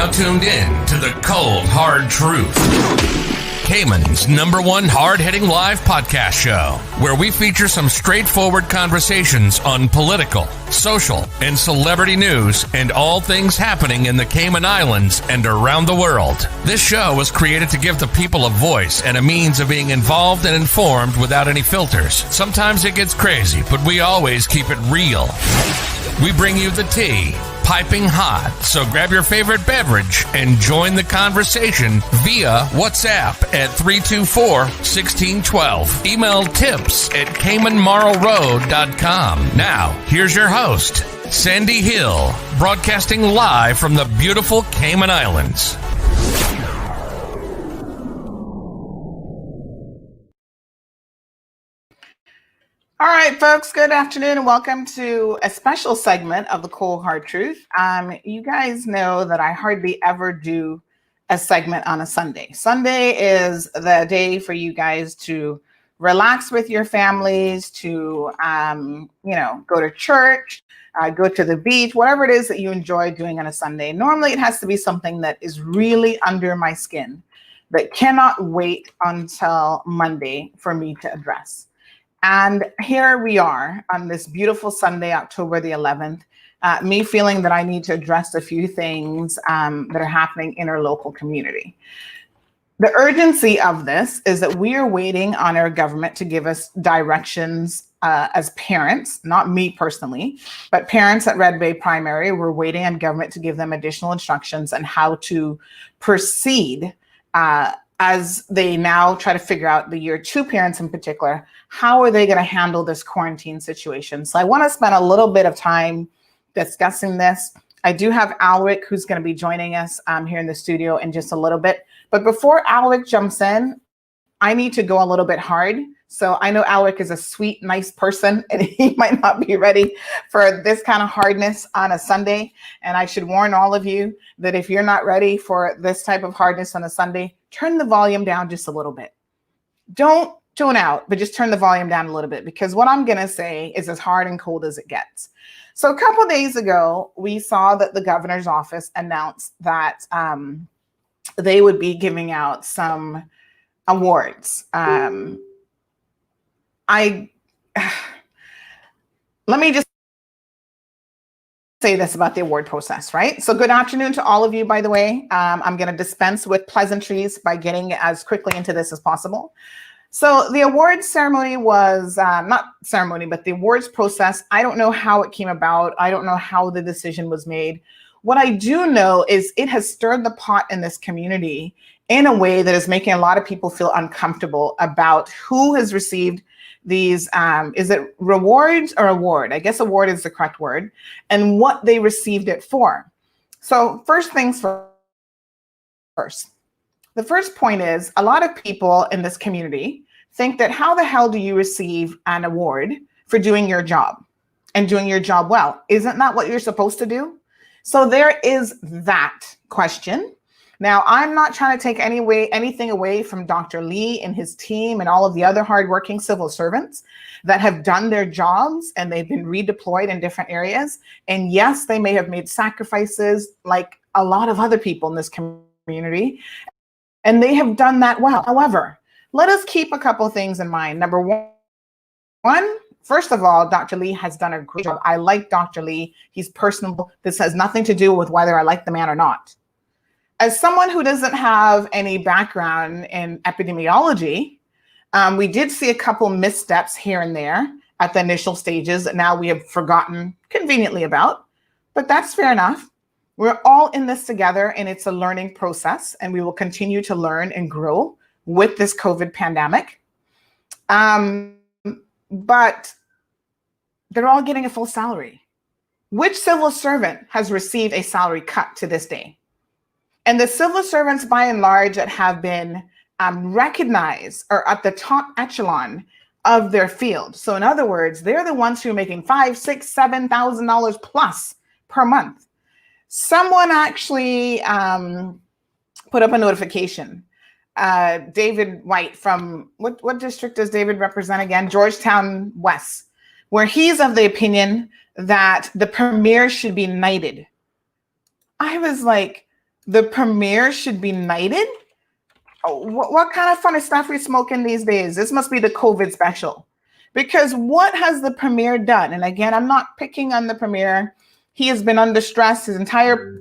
now tuned in to the Cold Hard Truth, Cayman's #1 hard-hitting live podcast show, where we feature some straightforward conversations on political, social, and celebrity news and all things happening in the Cayman Islands and around the world. This show was created to give the people a voice and a means of being involved and informed without any filters. Sometimes it gets crazy, but we always keep it real. We bring you the tea, piping hot, so grab your favorite beverage and join the conversation via WhatsApp at 324-1612. Email tips at CaymanMarlRoad.com. Now, here's your host, Sandy Hill, broadcasting live from the beautiful Cayman Islands. All right, folks, good afternoon and welcome to a special segment of the Cold Hard Truth. You guys know that I hardly ever do a segment on a Sunday. Sunday is the day for you guys to relax with your families, to, go to church, go to the beach, whatever it is that you enjoy doing on a Sunday. Normally, it has to be something that is really under my skin, that cannot wait until Monday for me to address. And here we are on this beautiful Sunday, October the 11th, me feeling that I need to address a few things that are happening in our local community. The urgency of this is that we are waiting on our government to give us directions as parents, not me personally, but parents at Red Bay Primary. We're waiting on government to give them additional instructions on how to proceed as they now try to figure out, the year two parents in particular, how are they going to handle this quarantine situation? So I want to spend a little bit of time discussing this. I do have Alric, who's going to be joining us here in the studio in just a little bit. But before Alric jumps in, I need to go a little bit hard. So I know Alric is a sweet, nice person, and he might not be ready for this kind of hardness on a Sunday. And I should warn all of you that if you're not ready for this type of hardness on a Sunday, turn the volume down just a little bit. Don't tune out, but just turn the volume down a little bit, because what I'm going to say is as hard and cold as it gets. So a couple of days ago, we saw that the governor's office announced that they would be giving out some awards. Let me just say this about the award process, right? So good afternoon to all of you, by the way. I'm going to dispense with pleasantries by getting as quickly into this as possible. So the awards ceremony was not ceremony, but the awards process. I don't know how it came about. I don't know how the decision was made. What I do know is it has stirred the pot in this community in a way that is making a lot of people feel uncomfortable about who has received these, is it rewards or award? I guess award is the correct word, and what they received it for. So first things first. The first point is, a lot of people in this community think that how the hell do you receive an award for doing your job and doing your job well? Isn't that what you're supposed to do? So there is that question. Now, I'm not trying to take anything away from Dr. Lee and his team and all of the other hardworking civil servants that have done their jobs and they've been redeployed in different areas. And yes, they may have made sacrifices like a lot of other people in this community, and they have done that well. However, let us keep a couple of things in mind. Number one, first of all, Dr. Lee has done a great job. I like Dr. Lee. He's personable. This has nothing to do with whether I like the man or not. As someone who doesn't have any background in epidemiology, we did see a couple missteps here and there at the initial stages that now we have forgotten conveniently about, but that's fair enough. We're all in this together, and it's a learning process, and we will continue to learn and grow with this COVID pandemic. But they're all getting a full salary. Which civil servant has received a salary cut to this day? And the civil servants, by and large, that have been recognized are at the top echelon of their field. So in other words, they're the ones who are making $5,000, $6,000, $7,000 plus per month. Someone actually put up a notification. David White from, what district does David represent again? Georgetown West, where he's of the opinion that the premier should be knighted. I was like, the premier should be knighted? Oh, what kind of funny stuff are we smoking these days? This must be the COVID special. Because what has the premier done? And again, I'm not picking on the premier. He has been under stress. His entire,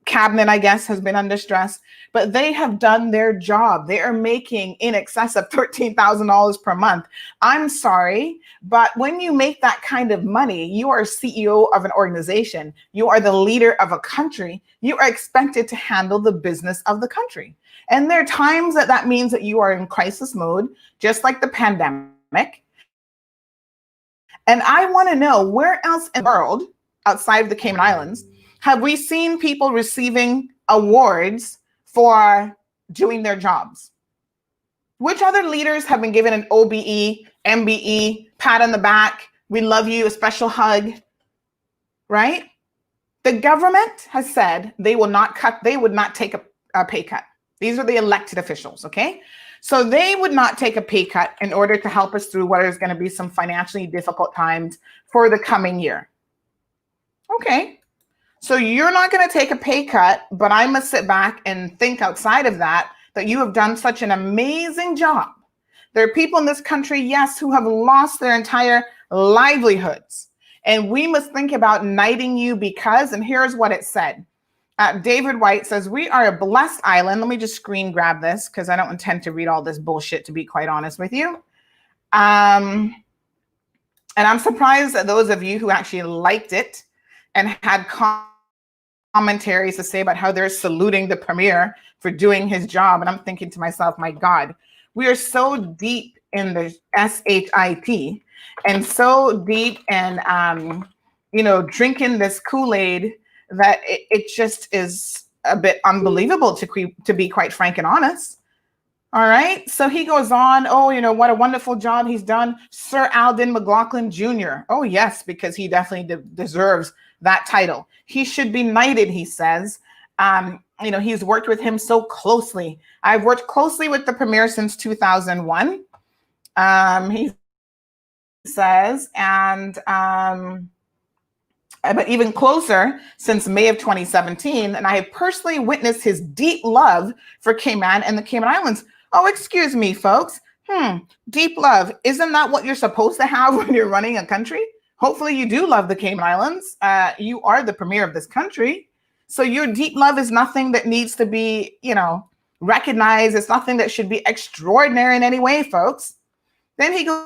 cabinet, I guess, has been under stress. But they have done their job. They are making in excess of $13,000 per month. I'm sorry, but when you make that kind of money, you are CEO of an organization. You are the leader of a country. You are expected to handle the business of the country. And there are times that means that you are in crisis mode, just like the pandemic. And I want to know, where else in the world, outside of the Cayman Islands, have we seen people receiving awards for doing their jobs? Which other leaders have been given an OBE, MBE, pat on the back, we love you, a special hug, right? The government has said they would not take a pay cut. These are the elected officials, okay? So they would not take a pay cut in order to help us through what is going to be some financially difficult times for the coming year. Okay, so you're not going to take a pay cut, but I must sit back and think outside of that you have done such an amazing job. There are people in this country, yes, who have lost their entire livelihoods. And we must think about knighting you because, and here's what it said. David White says, we are a blessed island. Let me just screen grab this because I don't intend to read all this bullshit, to be quite honest with you. And I'm surprised that those of you who actually liked it and had commentaries to say about how they're saluting the premier for doing his job. And I'm thinking to myself, my God, we are so deep in the SHIT and so deep in, drinking this Kool-Aid that it just is a bit unbelievable, to be quite frank and honest. All right. So he goes on, what a wonderful job he's done. Sir Alden McLaughlin Jr. Oh, yes, because he definitely deserves that title. He should be knighted, he says. He's worked with him so closely. I've worked closely with the premier since 2001. He says, but even closer since May of 2017. And I have personally witnessed his deep love for Cayman and the Cayman Islands. Oh, excuse me, folks. Deep love. Isn't that what you're supposed to have when you're running a country? Hopefully you do love the Cayman Islands. You are the premier of this country. So your deep love is nothing that needs to be, recognized. It's nothing that should be extraordinary in any way, folks. Then he goes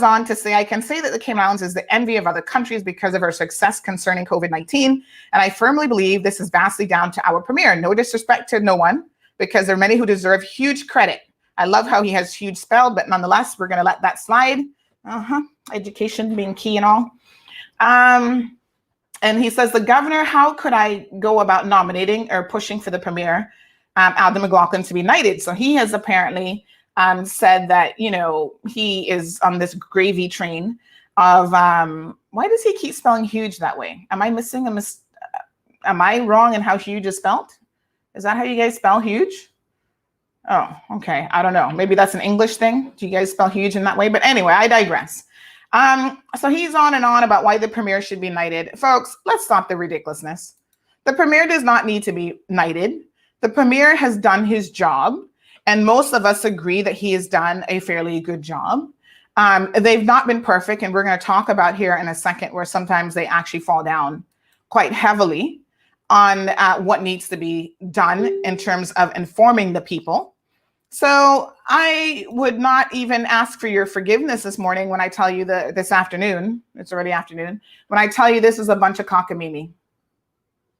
on to say, I can say that the Cayman Islands is the envy of other countries because of our success concerning COVID-19. And I firmly believe this is vastly down to our premier. No disrespect to no one, because there are many who deserve huge credit. I love how he has huge spell, but nonetheless, we're going to let that slide. Education being key and all. And he says, the governor, how could I go about nominating or pushing for the premier, Alden McLaughlin, to be knighted? So he has apparently said that, he is on this gravy train of, why does he keep spelling huge that way? Am I missing am I wrong in how huge is spelled? Is that how you guys spell huge? Oh, okay. I don't know. Maybe that's an English thing. Do you guys spell huge in that way? But anyway, I digress. So he's on and on about why the premier should be knighted. Folks, let's stop the ridiculousness. The premier does not need to be knighted. The premier has done his job. And most of us agree that he has done a fairly good job. They've not been perfect. And we're going to talk about here in a second where sometimes they actually fall down quite heavily on what needs to be done in terms of informing the people. So I would not even ask for your forgiveness this morning when I tell you this afternoon, it's already afternoon, when I tell you this is a bunch of cockamamie.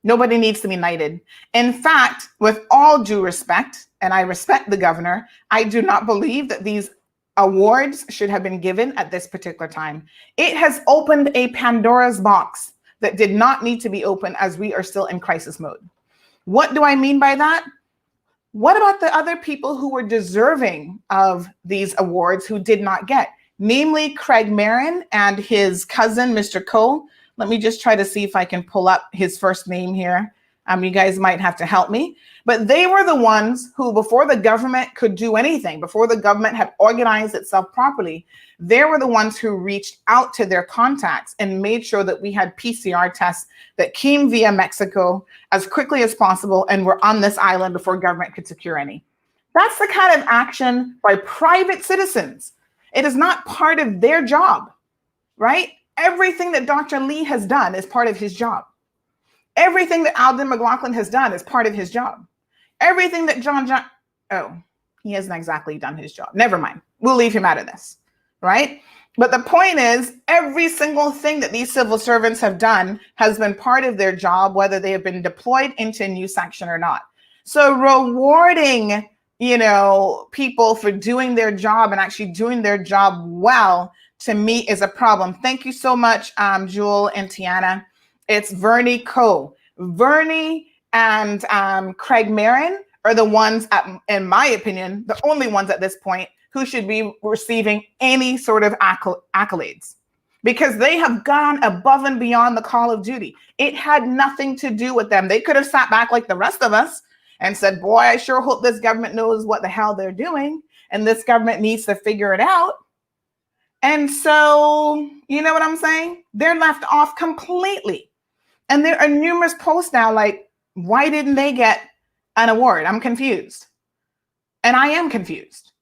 Nobody needs to be knighted. In fact, with all due respect, and I respect the governor, I do not believe that these awards should have been given at this particular time. It has opened a Pandora's box that did not need to be open, as we are still in crisis mode. What do I mean by that? What about the other people who were deserving of these awards who did not get? Namely, Craig Marin and his cousin, Mr. Cole. Let me just try to see if I can pull up his first name here. You guys might have to help me. But they were the ones who, before the government could do anything, before the government had organized itself properly, they were the ones who reached out to their contacts and made sure that we had PCR tests that came via Mexico as quickly as possible and were on this island before government could secure any. That's the kind of action by private citizens. It is not part of their job, right? Everything that Dr. Lee has done is part of his job. Everything that Alden McLaughlin has done is part of his job. Everything that he hasn't exactly done his job. Never mind. We'll leave him out of this, right? But the point is, every single thing that these civil servants have done has been part of their job, whether they have been deployed into a new section or not. So rewarding, people for doing their job and actually doing their job well, to me, is a problem. Thank you so much, Jewel and Tiana. It's Vernie Coe. Vernie and Craig Marin are the ones, in my opinion, the only ones at this point who should be receiving any sort of accolades, because they have gone above and beyond the call of duty. It had nothing to do with them. They could have sat back like the rest of us and said, boy, I sure hope this government knows what the hell they're doing, and this government needs to figure it out. And so, you know what I'm saying? They're left off completely. And there are numerous posts now like, why didn't they get an award? I'm confused. And I am confused.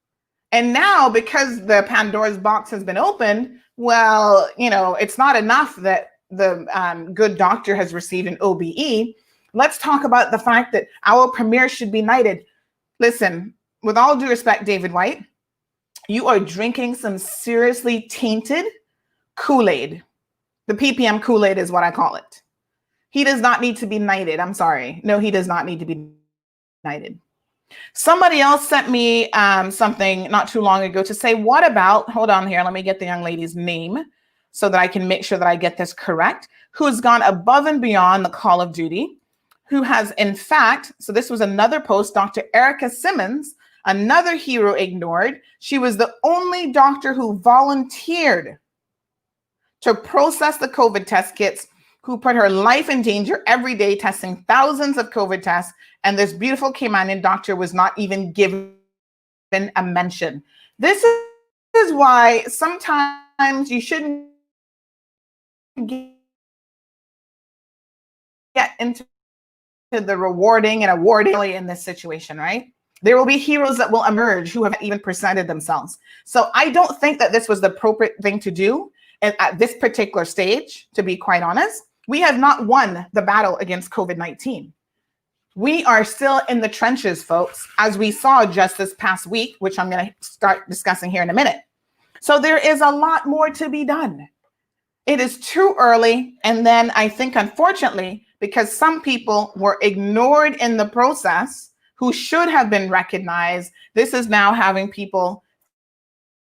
And now, because the Pandora's box has been opened, well, it's not enough that the good doctor has received an OBE. Let's talk about the fact that our premier should be knighted. Listen, with all due respect, David White, you are drinking some seriously tainted Kool-Aid. The PPM Kool-Aid is what I call it. He does not need to be knighted. I'm sorry. No, he does not need to be knighted. Somebody else sent me something not too long ago to say, what about, hold on here, let me get the young lady's name so that I can make sure that I get this correct, who has gone above and beyond the call of duty, who has, in fact, so this was another post, Dr. Erica Simmons, another hero ignored. She was the only doctor who volunteered to process the COVID test kits, who put her life in danger every day, testing thousands of COVID tests. And this beautiful Caymanian doctor was not even given a mention. This is why sometimes you shouldn't get into the rewarding and awarding in this situation, right? There will be heroes that will emerge who haven't even presented themselves. So I don't think that this was the appropriate thing to do at this particular stage, to be quite honest. We have not won the battle against COVID-19. We are still in the trenches, folks, as we saw just this past week, which I'm going to start discussing here in a minute. So there is a lot more to be done. It is too early. And then I think, unfortunately, because some people were ignored in the process who should have been recognized, this is now having people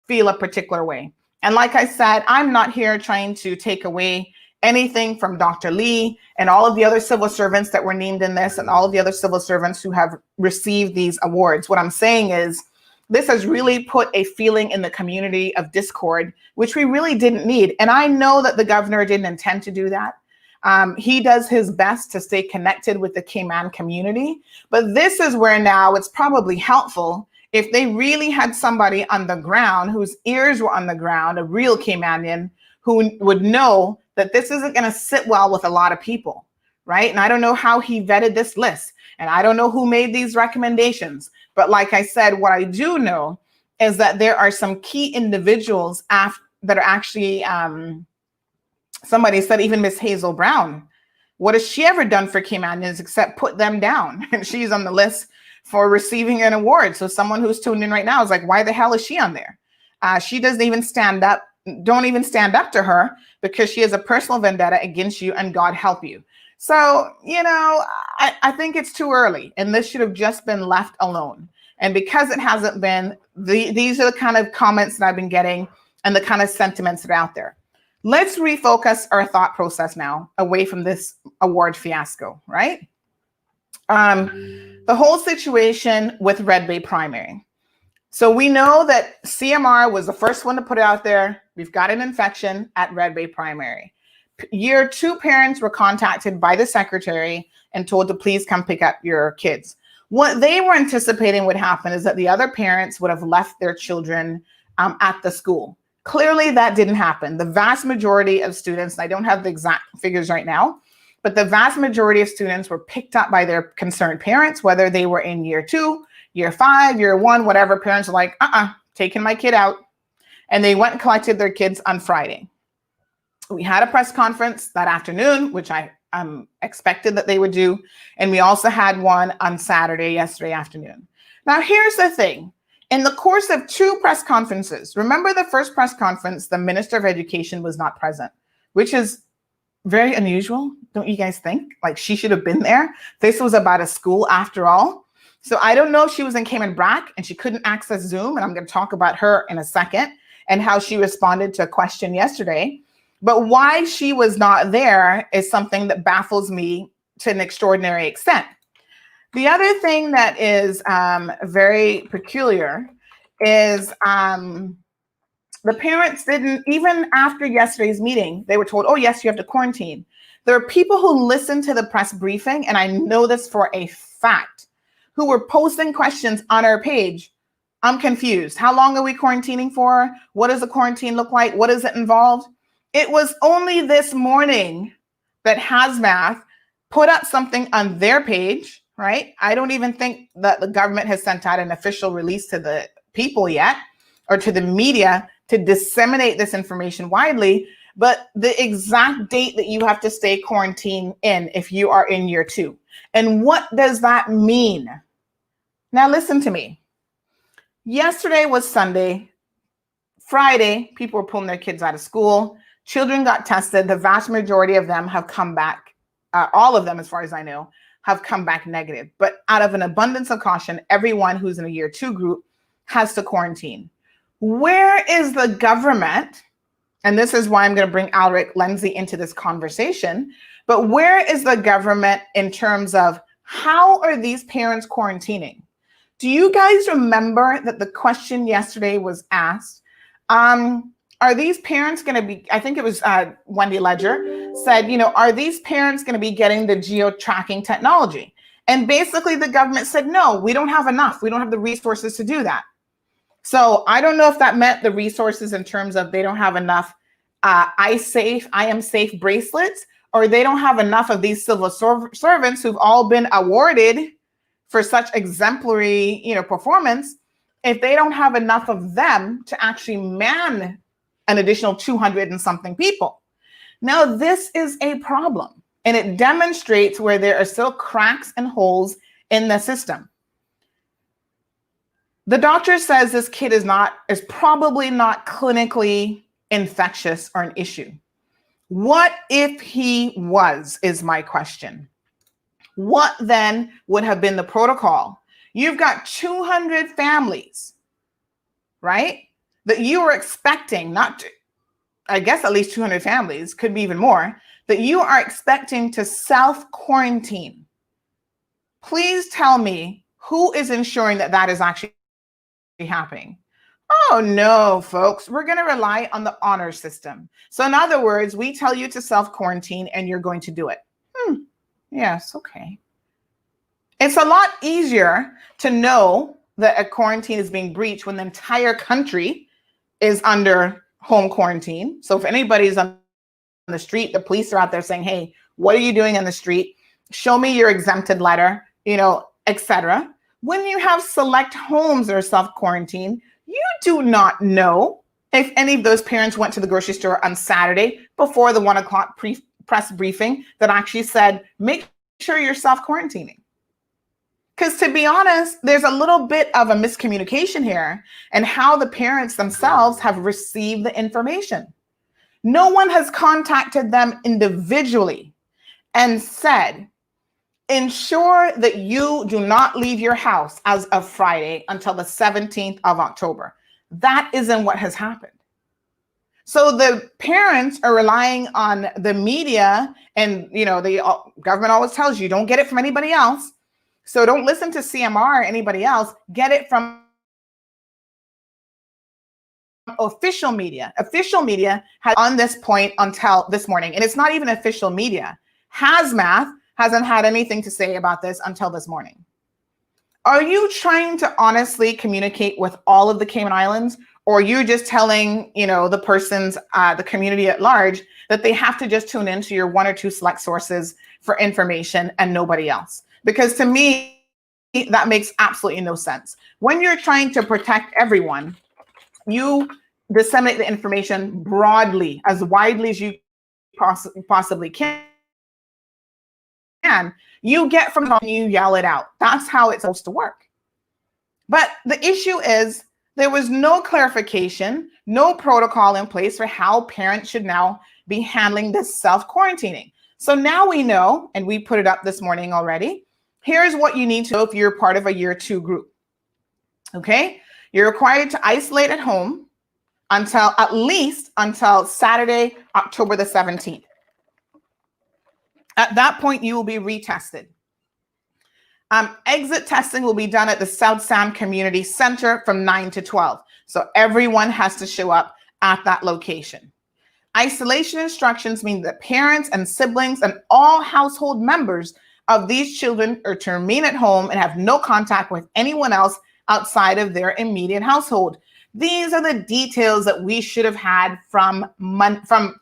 feel a particular way. And like I said, I'm not here trying to take away anything from Dr. Lee and all of the other civil servants that were named in this and all of the other civil servants who have received these awards. What I'm saying is this has really put a feeling in the community of discord, which we really didn't need. And I know that the governor didn't intend to do that. He does his best to stay connected with the Cayman community. But this is where now it's probably helpful if they really had somebody on the ground whose ears were on the ground, a real Caymanian, who would know that this isn't going to sit well with a lot of people, right? And I don't know how he vetted this list, and I don't know who made these recommendations. But like I said, what I do know is that there are some key individuals that are actually, somebody said even Miss Hazel Brown. What has she ever done for Caymanians except put them down? And she's on the list for receiving an award. So someone who's tuned in right now is like, why the hell is she on there? She doesn't even stand up. Don't even stand up to her because she has a personal vendetta against you, and God help you. So, I think it's too early, and this should have just been left alone. And because it hasn't been, these are the kind of comments that I've been getting and the kind of sentiments that are out there. Let's refocus our thought process now away from this award fiasco, right? The whole situation with Red Bay primary. So we know that CMR was the first one to put it out there. We've got an infection at Red Bay primary. Year 2 parents were contacted by the secretary and told to please come pick up your kids. What they were anticipating would happen is that the other parents would have left their children at the school. Clearly, that didn't happen. The vast majority of students, and I don't have the exact figures right now, but the vast majority of students were picked up by their concerned parents, whether they were in year 2, year 5, year 1, whatever. Parents are like, taking my kid out. And they went and collected their kids on Friday. We had a press conference that afternoon, which I expected that they would do. And we also had one on Saturday, yesterday afternoon. Now, here's the thing. In the course of 2 press conferences, remember the first press conference, the Minister of Education was not present, which is very unusual, don't you guys think? Like, she should have been there. This was about a school after all. So I don't know if she was in Cayman Brac and she couldn't access Zoom, and I'm going to talk about her in a second and how she responded to a question yesterday. But why she was not there is something that baffles me to an extraordinary extent. The other thing that is very peculiar is the parents didn't, even after yesterday's meeting, they were told, oh, yes, you have to quarantine. There are people who listen to the press briefing, and I know this for a fact, who were posting questions on our page. I'm confused. How long are we quarantining for? What does the quarantine look like? What does it involve? It was only this morning that Hazmath put up something on their page, right? I don't even think that the government has sent out an official release to the people yet, or to the media to disseminate this information widely, but the exact date that you have to stay quarantined in if you are in year 2. And what does that mean? Now listen to me. Yesterday was Sunday. Friday, people were pulling their kids out of school. Children got tested. The vast majority of them have come back, all of them, as far as I know, have come back negative. But out of an abundance of caution, everyone who's in a year 2 group has to quarantine. Where is the government? And this is why I'm going to bring Alric Lindsay into this conversation. But where is the government in terms of how are these parents quarantining? Do you guys remember that the question yesterday was asked? Are these parents going to be, I think it was Wendy Ledger said, are these parents going to be getting the geo-tracking technology? And basically the government said, no, we don't have enough. We don't have the resources to do that. So I don't know if that meant the resources in terms of they don't have enough I am safe bracelets, or they don't have enough of these civil servants who've all been awarded for such exemplary, performance. If they don't have enough of them to actually man an additional 200 and something people. Now, this is a problem, and it demonstrates where there are still cracks and holes in the system. The doctor says this kid is probably not clinically infectious or an issue. What if he was, is my question. What then would have been the protocol? You've got 200 families, right? That you were expecting, I guess at least 200 families, could be even more, that you are expecting to self-quarantine. Please tell me who is ensuring that that is actually happening. Oh no, folks, we're going to rely on the honor system. So in other words, we tell you to self-quarantine and you're going to do it. Yes, okay. It's a lot easier to know that a quarantine is being breached when the entire country is under home quarantine. So if anybody's on the street, the police are out there saying, hey, what are you doing on the street? Show me your exempted letter, etc. When you have select homes that are self-quarantine, you do not know if any of those parents went to the grocery store on Saturday before the 1 o'clock press briefing that actually said, make sure you're self-quarantining. Because to be honest, there's a little bit of a miscommunication here and how the parents themselves have received the information. No one has contacted them individually and said, ensure that you do not leave your house as of Friday until the 17th of October. That isn't what has happened. So the parents are relying on the media, and the government always tells you don't get it from anybody else. So don't listen to CMR or anybody else. Get it from official media. Official media has on this point until this morning, and it's not even official media. Hazmath hasn't had anything to say about this until this morning. Are you trying to honestly communicate with all of the Cayman Islands, or you're just telling, the person's, the community at large, that they have to just tune into your one or two select sources for information and nobody else? Because to me, that makes absolutely no sense. When you're trying to protect everyone, you disseminate the information broadly, as widely as you possibly can. You get from home, you yell it out. That's how it's supposed to work. But the issue is there was no clarification, no protocol in place for how parents should now be handling this self-quarantining. So now we know, and we put it up this morning already, here's what you need to know if you're part of a year 2 group. Okay? You're required to isolate at home at least until Saturday, October the 17th. At that point, you will be retested. Exit testing will be done at the South Sound Community Center from 9 to 12. So everyone has to show up at that location. Isolation instructions mean that parents and siblings and all household members of these children are to remain at home and have no contact with anyone else outside of their immediate household. These are the details that we should have had from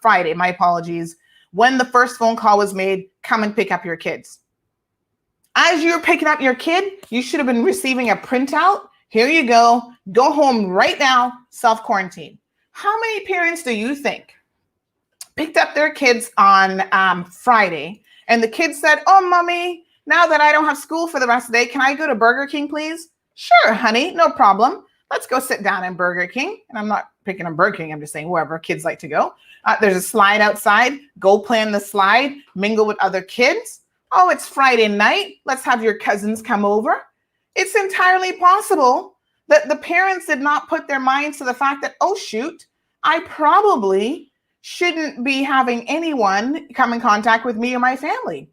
Friday, my apologies, when the first phone call was made, come and pick up your kids. As you're picking up your kid, you should have been receiving a printout. Here you go home right now, self-quarantine. How many parents do you think picked up their kids on Friday and the kids said, oh, mommy, now that I don't have school for the rest of the day, can I go to Burger King, please? Sure, honey, no problem. Let's go sit down in Burger King. And I'm not picking on Burger King. I'm just saying wherever kids like to go. There's a slide outside. Go play on the slide. Mingle with other kids. Oh, it's Friday night. Let's have your cousins come over. It's entirely possible that the parents did not put their minds to the fact that, oh, shoot, I probably shouldn't be having anyone come in contact with me or my family.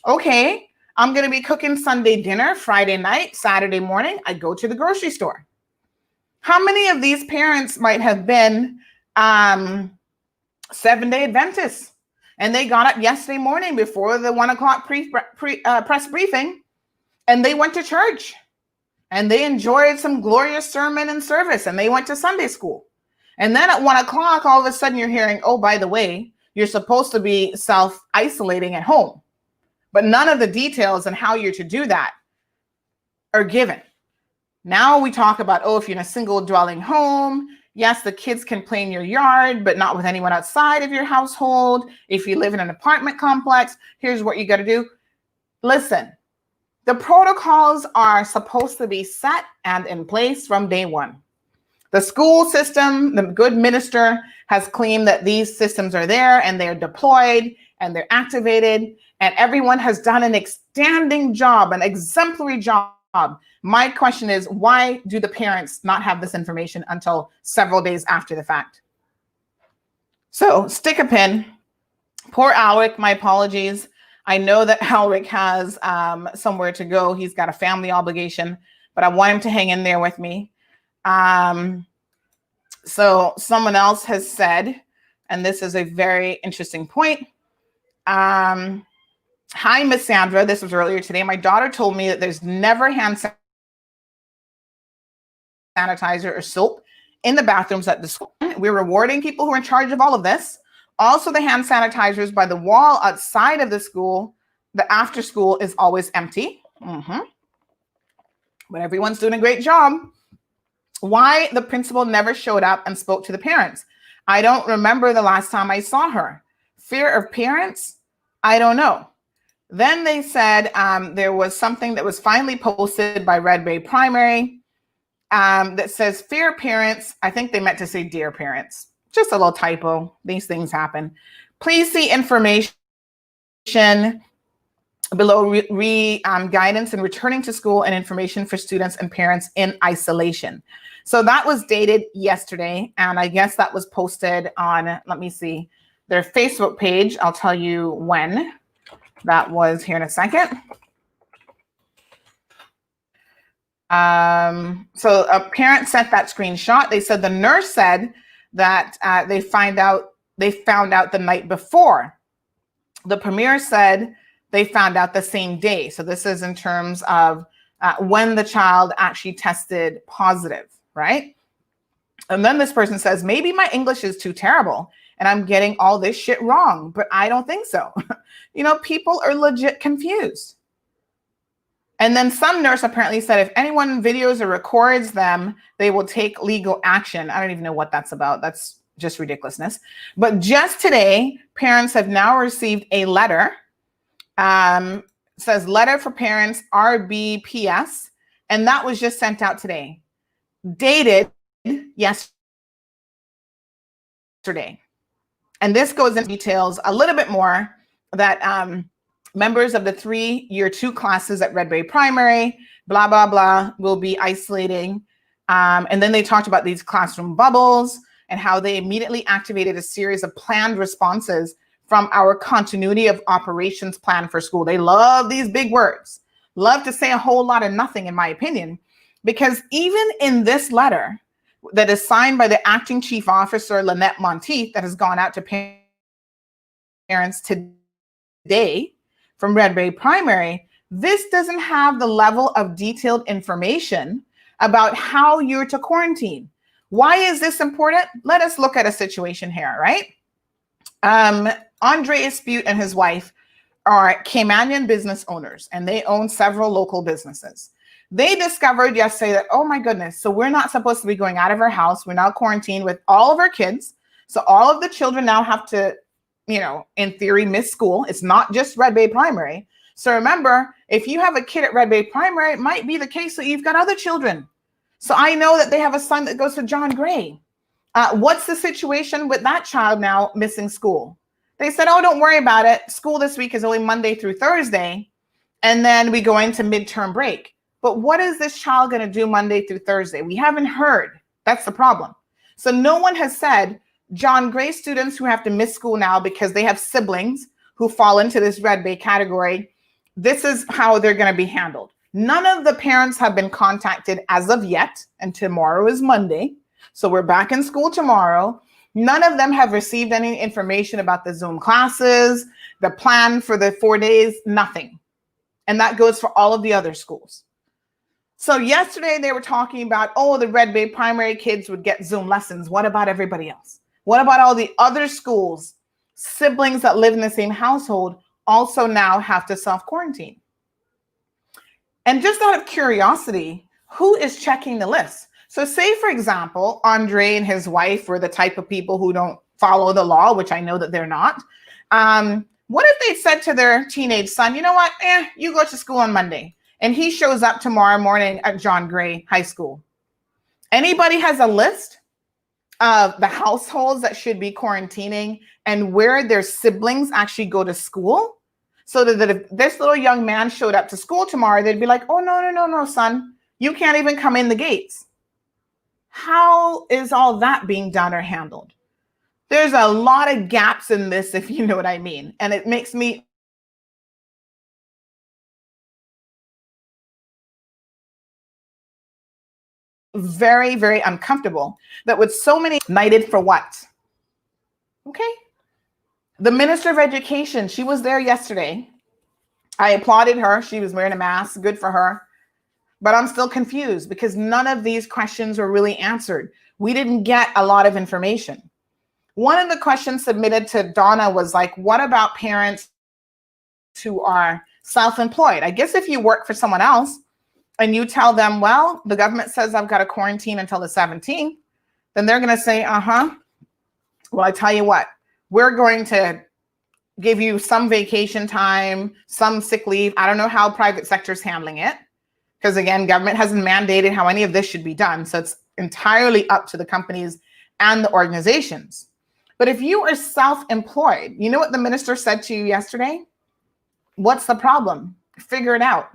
Okay, I'm going to be cooking Sunday dinner, Friday night, Saturday morning. I go to the grocery store. How many of these parents might have been 7-day Adventists? And they got up yesterday morning before the 1 o'clock press briefing, and they went to church, and they enjoyed some glorious sermon and service, and they went to Sunday school. And then at 1 o'clock, all of a sudden you're hearing, oh, by the way, you're supposed to be self-isolating at home. But none of the details on how you're to do that are given. Now we talk about, oh, if you're in a single dwelling home, yes, the kids can play in your yard, but not with anyone outside of your household. If you live in an apartment complex, here's what you got to do. Listen, the protocols are supposed to be set and in place from day one. The school system, the good minister has claimed that these systems are there and they're deployed and they're activated, and everyone has done an outstanding job, an exemplary job. My question is, why do the parents not have this information until several days after the fact? So stick a pin. Poor Alric, my apologies. I know that Alric has somewhere to go. He's got a family obligation, but I want him to hang in there with me. So someone else has said, and this is a very interesting point. Hi, Miss Sandra. This was earlier today. My daughter told me that there's never hand sanitizer or soap in the bathrooms at the school. We're rewarding people who are in charge of all of this. Also, the hand sanitizers by the wall outside of the school, the after school is always empty. But everyone's doing a great job. Why the principal never showed up and spoke to the parents? I don't remember the last time I saw her. Fear of parents? I don't know. Then they said there was something that was finally posted by Red Bay Primary that says, fear parents. I think they meant to say dear parents. Just a little typo. These things happen. Please see information below guidance and returning to school and information for students and parents in isolation. So that was dated yesterday. And I guess that was posted on, let me see, their Facebook page. I'll tell you when that was here in a second. So a parent sent that screenshot. They said the nurse said that they found out the night before. The premier said they found out the same day. So this is in terms of when the child actually tested positive, right? And then this person says, maybe my English is too terrible and I'm getting all this shit wrong, but I don't think so. People are legit confused. And then some nurse apparently said if anyone videos or records them, they will take legal action. I don't even know what that's about. That's just ridiculousness. But just today, parents have now received a letter. Says letter for parents, RBPS. And that was just sent out today. Dated yesterday. And this goes into details a little bit more that members of the 3 year 2 classes at Red Bay Primary, blah, blah, blah, will be isolating. And then they talked about these classroom bubbles and how they immediately activated a series of planned responses from our continuity of operations plan for school. They love these big words, love to say a whole lot of nothing, in my opinion, because even in this letter that is signed by the acting chief officer, Lynette Monteith, that has gone out to parents today from Red Bay Primary, this doesn't have the level of detailed information about how you're to quarantine. Why is this important? Let us look at a situation here, right? Andre Espute and his wife are Caymanian business owners, and they own several local businesses. They discovered yesterday that, oh my goodness, so we're not supposed to be going out of our house. We're now quarantined with all of our kids. So all of the children now have to, in theory, miss school. It's not just Red Bay Primary. So remember, if you have a kid at Red Bay Primary, it might be the case that you've got other children. So I know that they have a son that goes to John Gray. What's the situation with that child now missing school? They said, oh, don't worry about it. School this week is only Monday through Thursday. And then we go into midterm break. But what is this child going to do Monday through Thursday? We haven't heard. That's the problem. So no one has said John Gray students who have to miss school now because they have siblings who fall into this Red Bay category, this is how they're going to be handled. None of the parents have been contacted as of yet, and tomorrow is Monday. So we're back in school tomorrow. None of them have received any information about the Zoom classes, the plan for the 4 days, nothing. And that goes for all of the other schools. So yesterday they were talking about, oh, the Red Bay Primary kids would get Zoom lessons. What about everybody else? What about all the other schools? Siblings that live in the same household also now have to self-quarantine. And just out of curiosity, who is checking the list? So say, for example, Andre and his wife were the type of people who don't follow the law, which I know that they're not. What if they said to their teenage son, you know what, you go to school on Monday. And he shows up tomorrow morning at John Gray High School. Anybody has a list of the households that should be quarantining and where their siblings actually go to school? So that if this little young man showed up to school tomorrow, they'd be like, oh, no, son, you can't even come in the gates. How is all that being done or handled? There's a lot of gaps in this, if you know what I mean. And it makes me very, very uncomfortable that with so many united for what? Okay. The Minister of Education, she was there yesterday. I applauded her. She was wearing a mask. Good for her. But I'm still confused because none of these questions were really answered. We didn't get a lot of information. One of the questions submitted to Donna was like, what about parents who are self-employed? I guess if you work for someone else and you tell them, well, the government says I've got to quarantine until the 17th, then they're going to say, well, I tell you what, we're going to give you some vacation time, some sick leave. I don't know how private sector is handling it. Because again, government hasn't mandated how any of this should be done. So it's entirely up to the companies and the organizations. But if you are self-employed, you know what the minister said to you yesterday? What's the problem? Figure it out.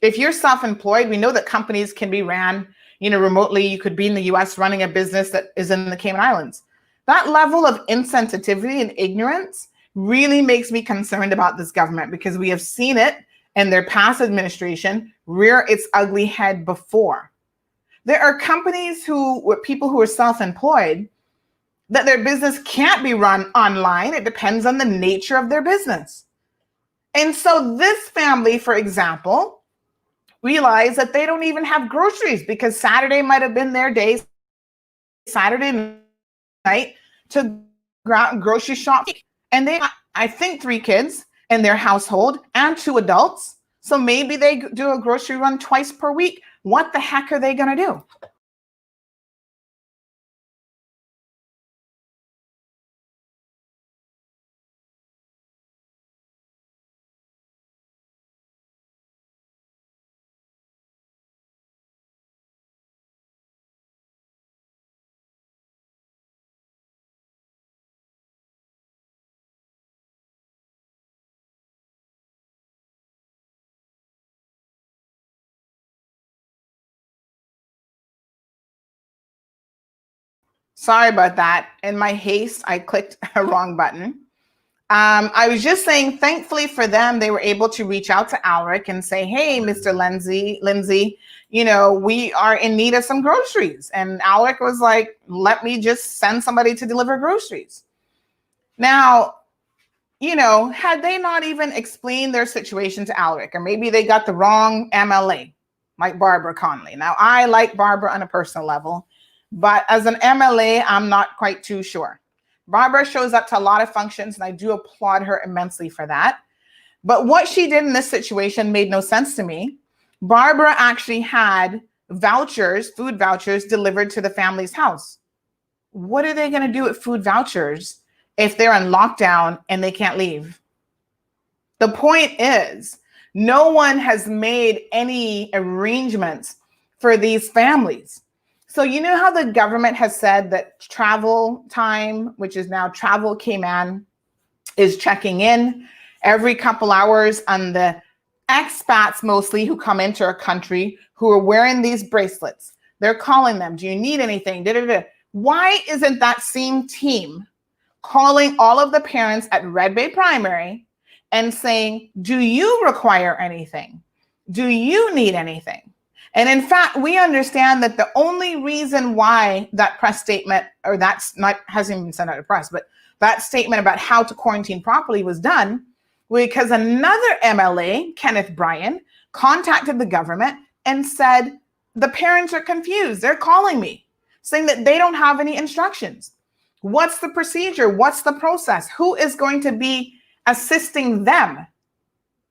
If you're self-employed, we know that companies can be ran, remotely. You could be in the US running a business that is in the Cayman Islands. That level of insensitivity and ignorance really makes me concerned about this government because we have seen it in their past administration rear its ugly head before. There are companies with people who are self-employed that their business can't be run online. It depends on the nature of their business. And so this family, for example, realized that they don't even have groceries because Saturday might have been their day, Saturday night, to go out and grocery shop. And they, I think, 3 kids in their household and 2 adults. So maybe they do a grocery run twice per week. What the heck are they going to do? Sorry about that. In my haste, I clicked a wrong button. I was just saying, thankfully for them, they were able to reach out to Alric and say, hey, Mr. Lindsay, you know, we are in need of some groceries. And Alric was like, let me just send somebody to deliver groceries. Now, you know, had they not even explained their situation to Alric, or maybe they got the wrong MLA, like Barbara Conley. Now, I like Barbara on a personal level, but as an MLA, I'm not quite too sure. Barbara shows up to a lot of functions, and I do applaud her immensely for that. But what she did in this situation made no sense to me. Barbara actually had vouchers, food vouchers, delivered to the family's house. What are they going to do with food vouchers if they're on lockdown and they can't leave? The point is, no one has made any arrangements for these families. So you know how the government has said that travel time, which is now Travel Cayman, is checking in every couple hours on the expats mostly who come into our country who are wearing these bracelets. They're calling them, do you need anything? Da-da-da. Why isn't that same team calling all of the parents at Red Bay Primary and saying, do you require anything? Do you need anything? And in fact, we understand that the only reason why that press statement, or that's not, hasn't even been sent out to press, but that statement about how to quarantine properly was done because another MLA, Kenneth Bryan, contacted the government and said, the parents are confused. They're calling me saying that they don't have any instructions. What's the procedure? What's the process? Who is going to be assisting them?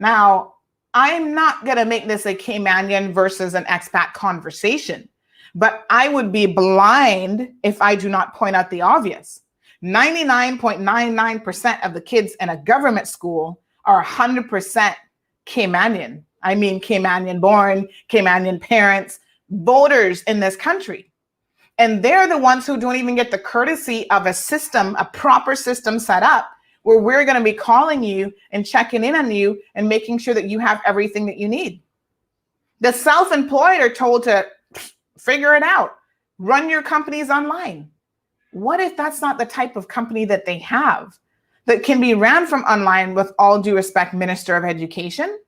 Now, I'm not going to make this a Caymanian versus an expat conversation, but I would be blind if I do not point out the obvious. 99.99% of the kids in a government school are 100% Caymanian. I mean, Caymanian born, Caymanian parents, voters in this country. And they're the ones who don't even get the courtesy of a system, a proper system set up where we're going to be calling you and checking in on you and making sure that you have everything that you need. The self-employed are told to figure it out, run your companies online. What if that's not the type of company that they have that can be ran from online? With all due respect, Minister of Education,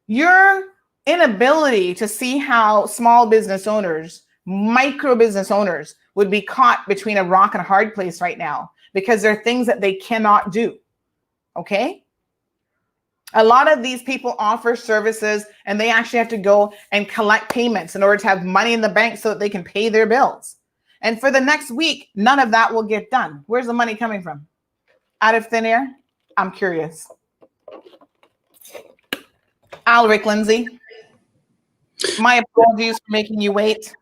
your inability to see how small business owners, micro business owners would be caught between a rock and a hard place right now because there are things that they cannot do, okay? A lot of these people offer services and they actually have to go and collect payments in order to have money in the bank so that they can pay their bills. And for the next week, none of that will get done. Where's the money coming from? Out of thin air? I'm curious. Alric Lindsay, my apologies for making you wait,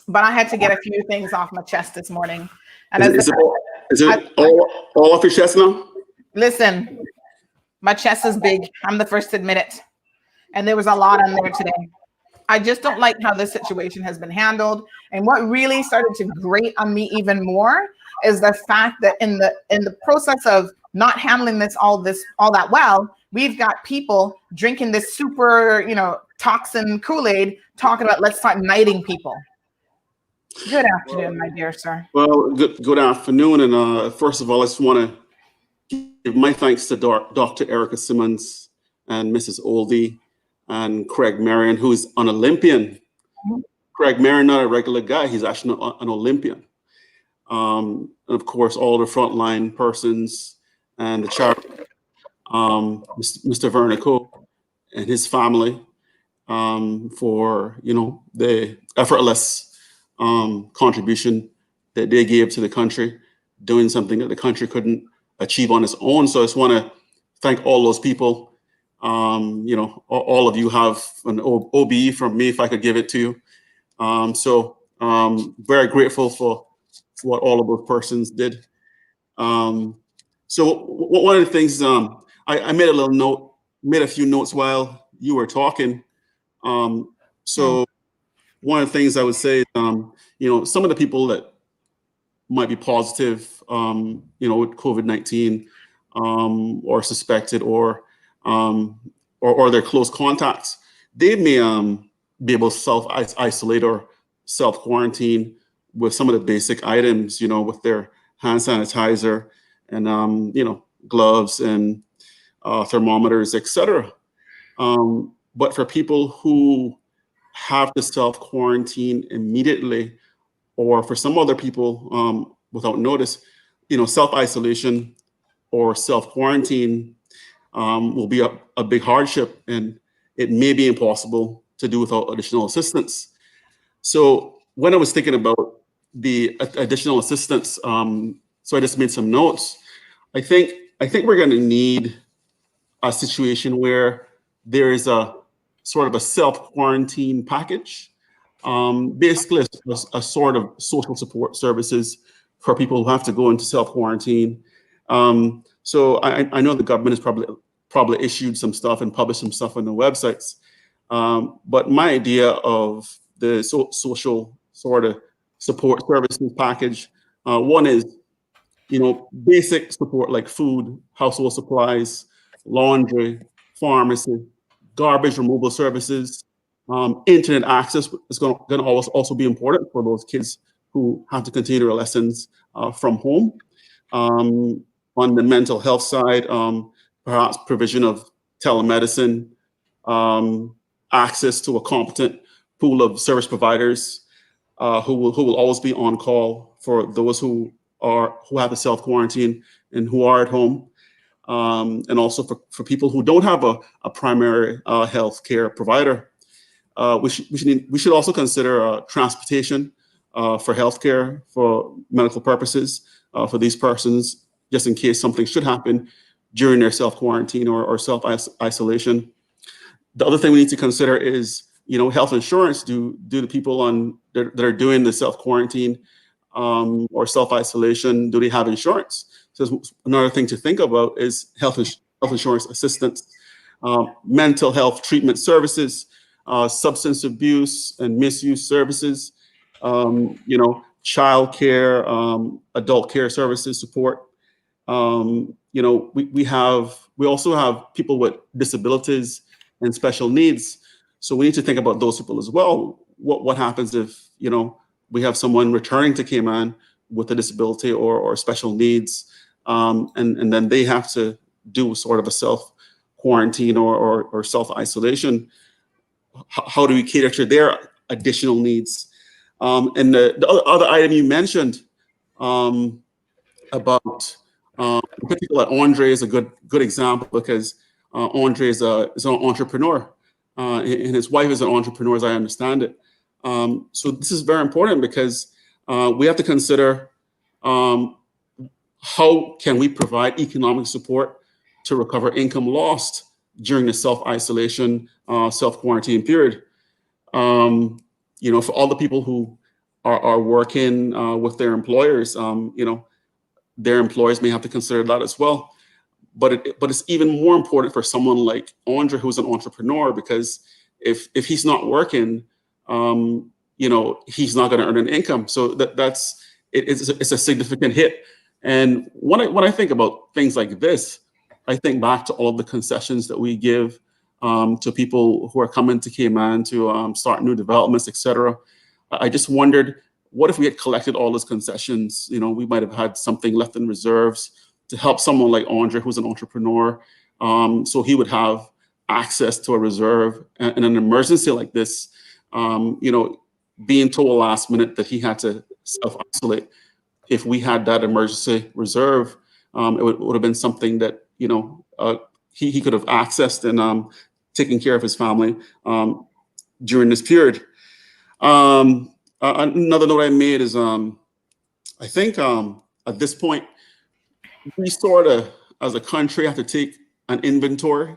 but I had to get a few things off my chest this morning. And is it all off your chest now? Listen, my chest is big. I'm the first to admit it. And there was a lot on there today. I just don't like how this situation has been handled. And what really started to grate on me even more is the fact that in the process of not handling all that well, we've got people drinking this super, toxin Kool-Aid, talking about let's start knighting people. Good afternoon, my dear sir. Well, good afternoon. And first of all, I just want to give my thanks to Dr. Erica Simmons and Mrs. Oldie and Craig Marion, who's an Olympian. Craig Marion, not a regular guy, he's actually an Olympian. And of course, all the frontline persons and the charity, Mr. Vernico and his family, for the effortless contribution that they gave to the country, doing something that the country couldn't achieve on its own. So I just want to thank all those people. All of you have an OBE from me if I could give it to you. Very grateful for what all of those persons did. So one of the things, I made a few notes while you were talking. So one of the things I would say is, some of the people that might be positive, with COVID-19, or suspected, or their close contacts, they may be able to self-isolate or self-quarantine with some of the basic items, with their hand sanitizer and gloves and thermometers, etc. But for people who have to self-quarantine immediately, or for some other people without notice, self-isolation or self-quarantine will be a big hardship, and it may be impossible to do without additional assistance. So when I was thinking about the additional assistance, so I just made some notes. I think we're going to need a situation where there is a sort of a self-quarantine package, basically a sort of social support services for people who have to go into self-quarantine. So I know the government has probably issued some stuff and published some stuff on the websites. But my idea of the social sort of support services package, one is, basic support like food, household supplies, laundry, pharmacy, garbage removal services, internet access is going to also be important for those kids who have to continue their lessons from home. On the mental health side, perhaps provision of telemedicine, access to a competent pool of service providers who will always be on call for those who have to self-quarantine and who are at home, and also for people who don't have a primary health care provider. We should also consider transportation for healthcare, for medical purposes, for these persons, just in case something should happen during their self-quarantine or self-isolation. The other thing we need to consider is, health insurance. Do the people that are doing the self-quarantine or self-isolation, do they have insurance? So another thing to think about is health insurance assistance, mental health treatment services, substance abuse and misuse services, child care, adult care services support. We also have people with disabilities and special needs. So we need to think about those people as well. What happens if, we have someone returning to Cayman with a disability or special needs, and then they have to do sort of a self-quarantine or self-isolation. How do we cater to their additional needs? And the other item you mentioned about, in particular, Andre is a good example, because Andre is an entrepreneur, and his wife is an entrepreneur, as I understand it. So this is very important, because we have to consider how can we provide economic support to recover income lost during the self-isolation, self-quarantine period. For all the people who are working with their employers, their employers may have to consider that as well. But it's even more important for someone like Andre, who's an entrepreneur, because if he's not working, he's not going to earn an income. So it's a significant hit. And when I think about things like this, I think back to all of the concessions that we give to people who are coming to Cayman to start new developments, etc. I just wondered, what if we had collected all those concessions? We might have had something left in reserves to help someone like Andre, who's an entrepreneur, so he would have access to a reserve in an emergency like this, being told last minute that he had to self-isolate. If we had that emergency reserve, it would have been something that, he could have accessed and taken care of his family during this period. Another note I made is, I think at this point, we sort of, as a country, have to take an inventory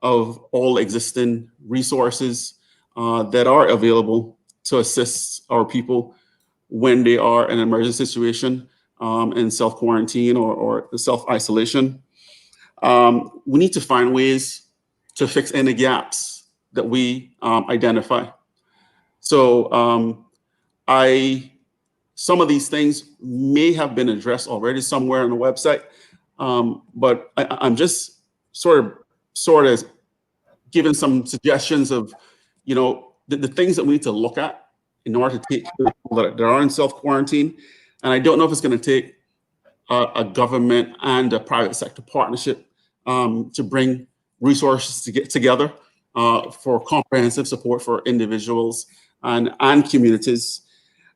of all existing resources that are available to assist our people when they are in an emergency situation, in self-quarantine or self-isolation. We need to find ways to fix any gaps that we identify. So some of these things may have been addressed already somewhere on the website, but I'm just sort of giving some suggestions of, the things that we need to look at in order to take people that are in self-quarantine. And I don't know if it's going to take a government and a private sector partnership to bring resources to get together for comprehensive support for individuals and communities.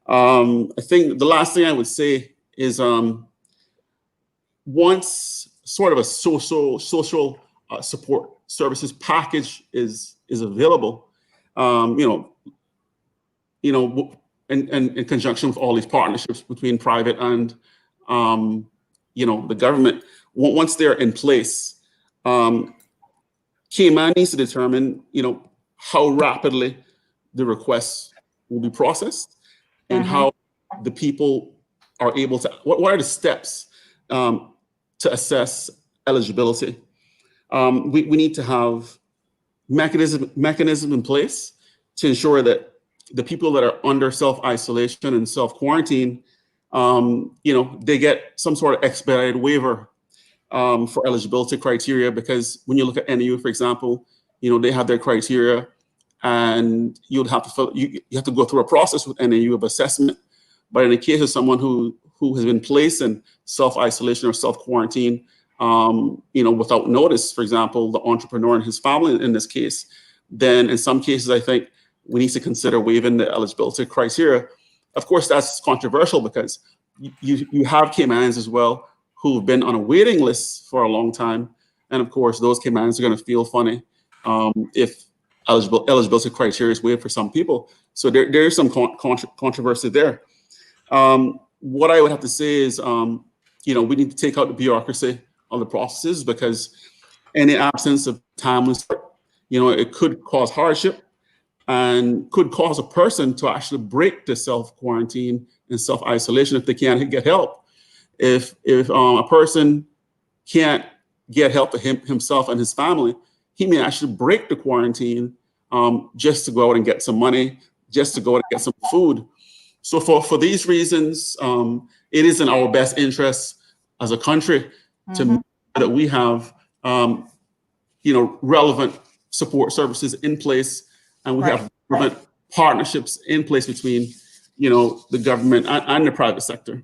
I think the last thing I would say is, once sort of a social support services package is available, in conjunction with all these partnerships between private and the government, once they're in place, Cayman needs to determine how rapidly the requests will be processed and how the people are able to, what are the steps to assess eligibility. We need to have mechanism in place to ensure that the people that are under self-isolation and self-quarantine, they get some sort of expedited waiver for eligibility criteria. Because when you look at NAU, for example, they have their criteria, and you'd have to you have to go through a process with NAU of assessment. But in the case of someone who has been placed in self-isolation or self-quarantine, without notice, for example, the entrepreneur and his family in this case, then in some cases, I think we need to consider waiving the eligibility criteria. Of course, that's controversial because you have Caymans as well who've been on a waiting list for a long time. And of course, those Caymans are going to feel funny if eligibility criteria is waived for some people. So there is some controversy there. What I would have to say is, we need to take out the bureaucracy of the processes, because any absence of timely support, it could cause hardship and could cause a person to actually break the self-quarantine and self-isolation if they can't get help. If a person can't get help for himself and his family, he may actually break the quarantine just to go out and get some money, just to go out and get some food. So for these reasons, it is in our best interest as a country to make sure that we have relevant support services in place, and we have relevant partnerships in place between the government and the private sector.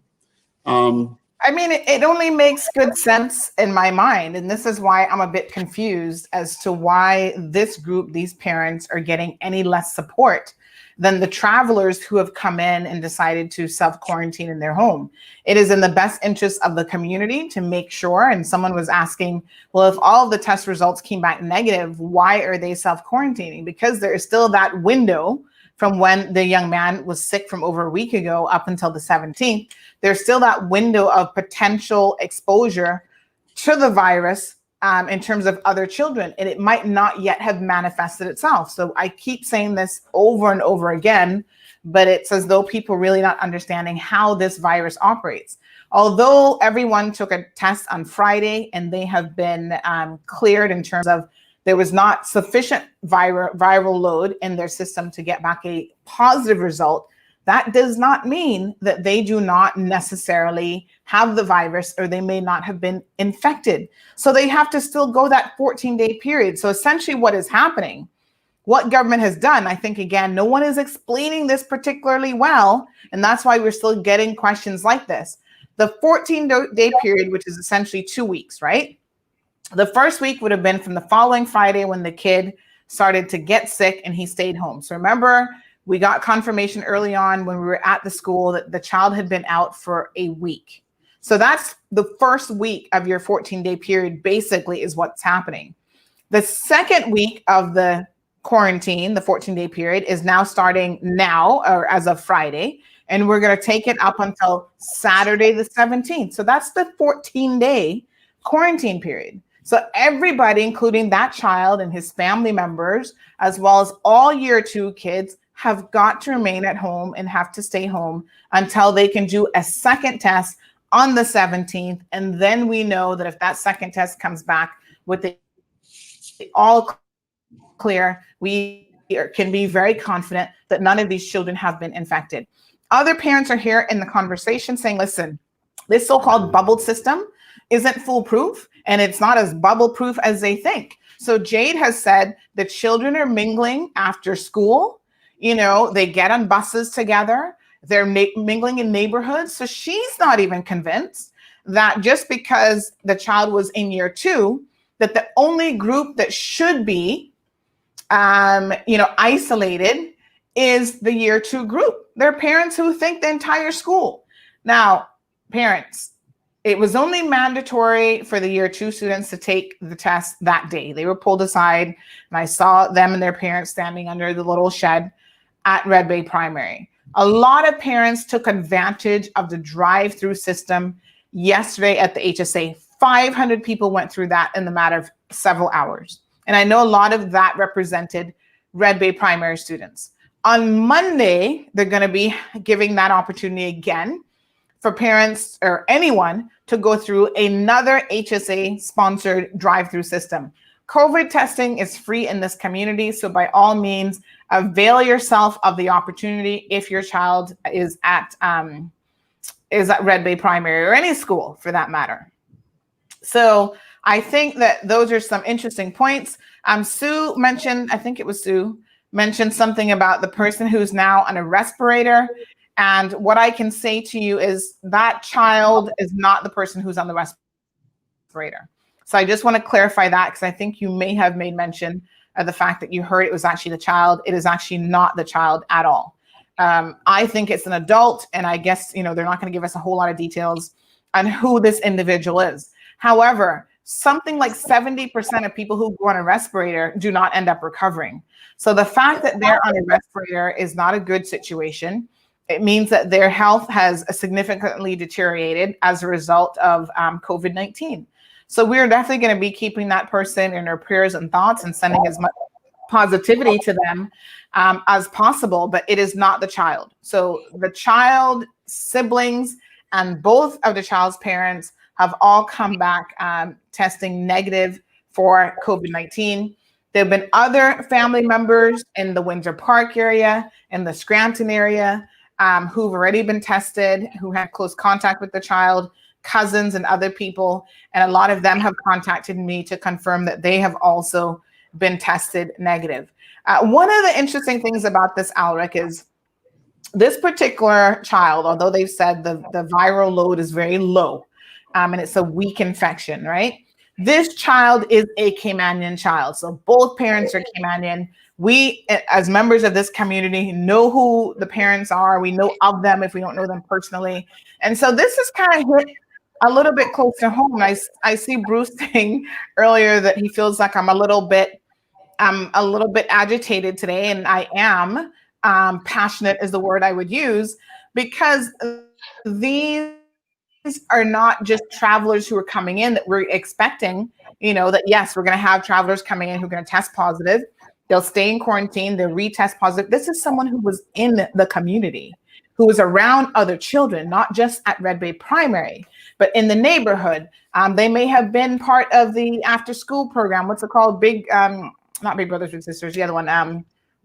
I mean, it only makes good sense in my mind. And this is why I'm a bit confused as to why this group, these parents, are getting any less support than the travelers who have come in and decided to self-quarantine in their home. It is in the best interest of the community to make sure. And someone was asking, well, if all of the test results came back negative, why are they self-quarantining? Because there is still that window from when the young man was sick from over a week ago up until the 17th. There's still that window of potential exposure to the virus in terms of other children, and it might not yet have manifested itself. So I keep saying this over and over again, but it's as though people really not understanding how this virus operates. Although everyone took a test on Friday and they have been cleared in terms of there was not sufficient viral load in their system to get back a positive result, that does not mean that they do not necessarily have the virus, or they may not have been infected. So they have to still go that 14-day period. So essentially what is happening, what government has done, I think, again, no one is explaining this particularly well. And that's why we're still getting questions like this. The 14-day period, which is essentially 2 weeks, right? The first week would have been from the following Friday when the kid started to get sick and he stayed home. So remember, we got confirmation early on when we were at the school that the child had been out for a week. So that's the first week of your 14-day period, basically, is what's happening. The second week of the quarantine, the 14-day period, is now starting now, or as of Friday, and we're going to take it up until Saturday the 17th. So that's the 14-day quarantine period. So everybody, including that child and his family members, as well as all year 2 kids, have got to remain at home and have to stay home until they can do a second test on the 17th. And then we know that if that second test comes back with the all clear, we can be very confident that none of these children have been infected. Other parents are here in the conversation saying, listen, this so-called bubble system isn't foolproof, and it's not as bubble proof as they think. So Jade has said the children are mingling after school. You know, they get on buses together. They're mingling in neighborhoods. So she's not even convinced that just because the child was in year 2, that the only group that should be, isolated is the year 2 group. There are parents who think the entire school. Now, parents, it was only mandatory for the year 2 students to take the test that day. They were pulled aside, and I saw them and their parents standing under the little shed at Red Bay Primary. A lot of parents took advantage of the drive-through system yesterday at the HSA. 500 people went through that in the matter of several hours. And I know a lot of that represented Red Bay Primary students. On Monday, they're going to be giving that opportunity again for parents or anyone to go through another HSA-sponsored drive-through system. COVID testing is free in this community, so by all means, avail yourself of the opportunity if your child is at Red Bay Primary or any school for that matter. So I think that those are some interesting points. Sue mentioned, I think it was Sue, mentioned something about the person who's now on a respirator. And what I can say to you is that child is not the person who's on the respirator. So I just want to clarify that, because I think you may have made mention of the fact that you heard it was actually the child. It is actually not the child at all. I think it's an adult, and I guess, they're not going to give us a whole lot of details on who this individual is. However, something like 70% of people who go on a respirator do not end up recovering. So the fact that they're on a respirator is not a good situation. It means that their health has significantly deteriorated as a result of COVID-19. So we're definitely going to be keeping that person in our prayers and thoughts and sending as much positivity to them as possible, but it is not the child. So the child, siblings, and both of the child's parents have all come back testing negative for COVID-19. There have been other family members in the Windsor Park area, in the Scranton area, who've already been tested, who had close contact with the child, cousins and other people. And a lot of them have contacted me to confirm that they have also been tested negative. One of the interesting things about this, Alric, is this particular child, although they've said the viral load is very low, and it's a weak infection, right? This child is a Caymanian child. So both parents are Caymanian. We, as members of this community, know who the parents are. We know of them if we don't know them personally. And so this is kind of hit a little bit close to home. I see Bruce saying earlier that he feels like I'm a little bit agitated today, and I am. Passionate is the word I would use, because these are not just travelers who are coming in that we're expecting, that yes, we're going to have travelers coming in who are going to test positive. They'll stay in quarantine, they'll retest positive. This is someone who was in the community, who was around other children, not just at Red Bay Primary, but in the neighborhood. They may have been part of the after school program. What's it called? Not Big Brothers and Sisters, the other one,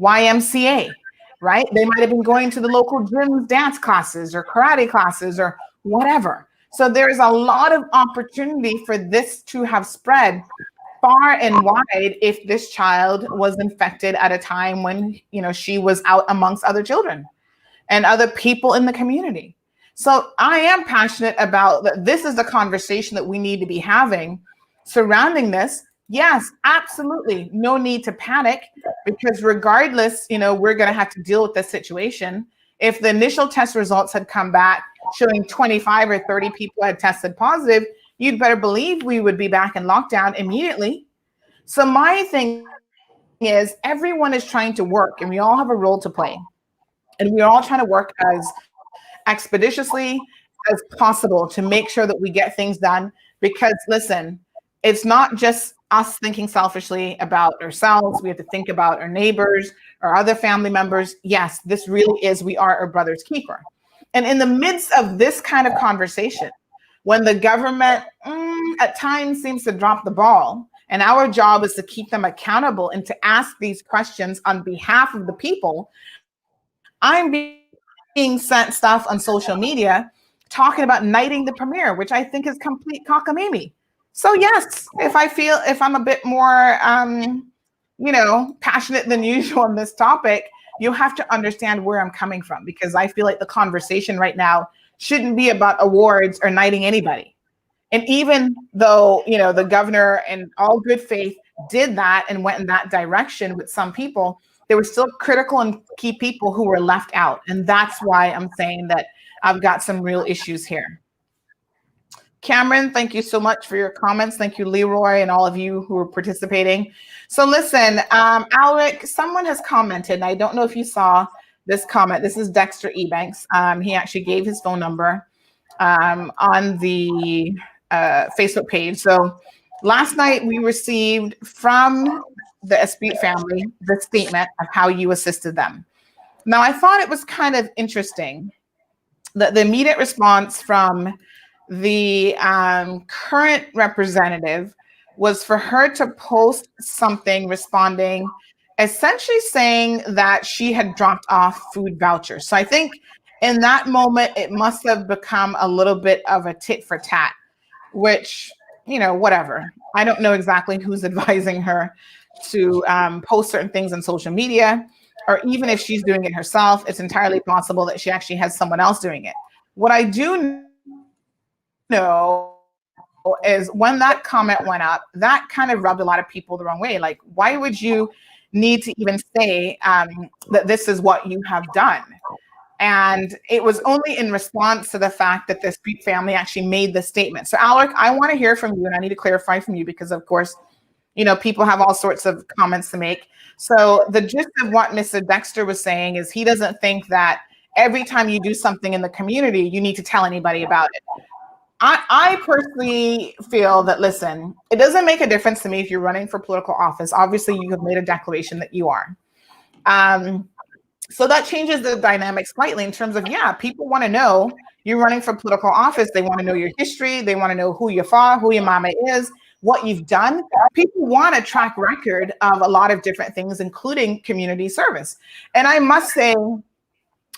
YMCA, right? They might have been going to the local gym's dance classes or karate classes or whatever. So there's a lot of opportunity for this to have spread far and wide if this child was infected at a time when, she was out amongst other children and other people in the community. So I am passionate about that. This is the conversation that we need to be having, surrounding this, yes, absolutely. No need to panic, because regardless, we're going to have to deal with this situation. If the initial test results had come back showing 25 or 30 people had tested positive, you'd better believe we would be back in lockdown immediately. So my thing is, everyone is trying to work and we all have a role to play. And we're all trying to work as expeditiously as possible to make sure that we get things done. Because listen, it's not just us thinking selfishly about ourselves. We have to think about our neighbors, our other family members. Yes, this really is, we are our brother's keeper. And in the midst of this kind of conversation, when the government at times seems to drop the ball, and our job is to keep them accountable and to ask these questions on behalf of the people, I'm being sent stuff on social media talking about knighting the premier, which I think is complete cockamamie. So yes, if I'm a bit more, passionate than usual on this topic, you have to understand where I'm coming from, because I feel like the conversation right now shouldn't be about awards or knighting anybody. And even though, the governor in all good faith did that and went in that direction with some people, there were still critical and key people who were left out. And that's why I'm saying that I've got some real issues here. Cameron, thank you so much for your comments. Thank you, Leroy, and all of you who are participating. So listen, Alec, someone has commented, and I don't know if you saw this comment. This is Dexter Ebanks. He actually gave his phone number on the Facebook page. So last night we received from the Esprit family the statement of how you assisted them. Now, I thought it was kind of interesting that the immediate response from the current representative was for her to post something responding, essentially saying that she had dropped off food vouchers. So I think in that moment, it must have become a little bit of a tit for tat, which, whatever. I don't know exactly who's advising her to post certain things on social media, or even if she's doing it herself, it's entirely possible that she actually has someone else doing it. What I do know is when that comment went up, that kind of rubbed a lot of people the wrong way. Like, why would you need to even say that this is what you have done? And it was only in response to the fact that the Esprit family actually made the statement. So Alec, I want to hear from you, and I need to clarify from you because, of course, people have all sorts of comments to make. So the gist of what Mr. Dexter was saying is he doesn't think that every time you do something in the community, you need to tell anybody about it. I personally feel that, listen, it doesn't make a difference to me if you're running for political office. Obviously, you have made a declaration that you are. So that changes the dynamic slightly in terms of, people want to know you're running for political office. They want to know your history. They want to know who your father, who your mama is, what you've done. People want a track record of a lot of different things, including community service. And I must say,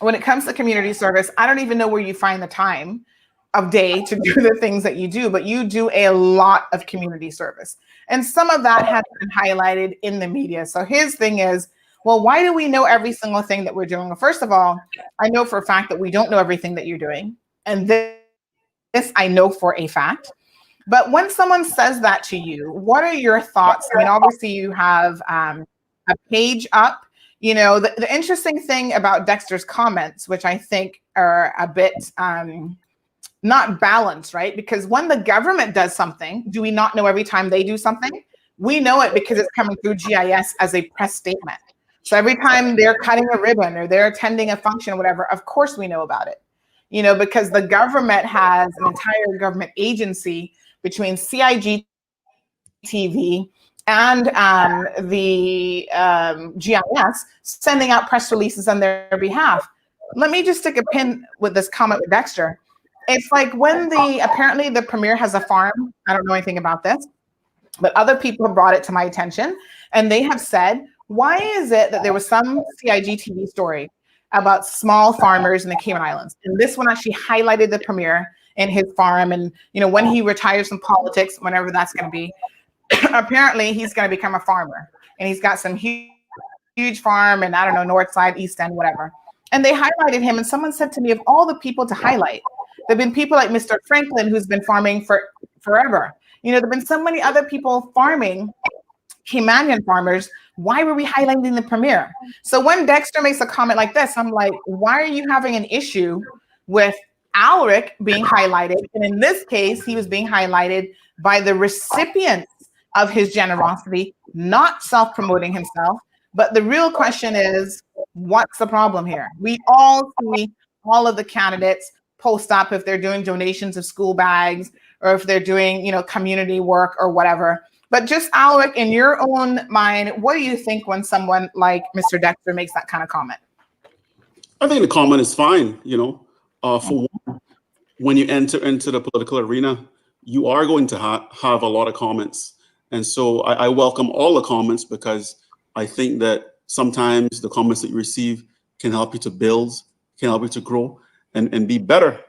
when it comes to community service, I don't even know where you find the time of day to do the things that you do, but you do a lot of community service. And some of that has been highlighted in the media. So his thing is, well, why do we know every single thing that we're doing? Well, first of all, I know for a fact that we don't know everything that you're doing. And this I know for a fact. But when someone says that to you, what are your thoughts? I mean, obviously you have a page up. The interesting thing about Dexter's comments, which I think are a bit not balanced, right? Because when the government does something, do we not know every time they do something? We know it because it's coming through GIS as a press statement. So every time they're cutting a ribbon or they're attending a function or whatever, of course we know about it. Because the government has an entire government agency between CIG TV and the GIS sending out press releases on their behalf. Let me just stick a pin with this comment with Dexter. It's like when apparently the premier has a farm. I don't know anything about this, but other people have brought it to my attention, and they have said, why is it that there was some CIG TV story about small farmers in the Cayman Islands? And this one actually highlighted the premier and his farm. And, when he retires from politics, whenever that's going to be, apparently he's going to become a farmer. And he's got some huge farm and I don't know, north side, east end, whatever. And they highlighted him. And someone said to me, of all the people to highlight, there have been people like Mr. Franklin, who's been farming for forever. You know, there've been so many other people farming, Caymanian farmers. Why were we highlighting the premier? So when Dexter makes a comment like this, I'm like, why are you having an issue with Alric being highlighted? And in this case, he was being highlighted by the recipients of his generosity, not self-promoting himself. But the real question is, what's the problem here? We all see all of the candidates post up if they're doing donations of school bags or if they're doing, you know, community work or whatever. But just Alec, in your own mind, what do you think when someone like Mr. Dexter makes that kind of comment? I think the comment is fine. You know, for one, when you enter into the political arena, you are going to have a lot of comments. And so I welcome all the comments, because I think that sometimes the comments that you receive can help you to build, can help you to grow and be better.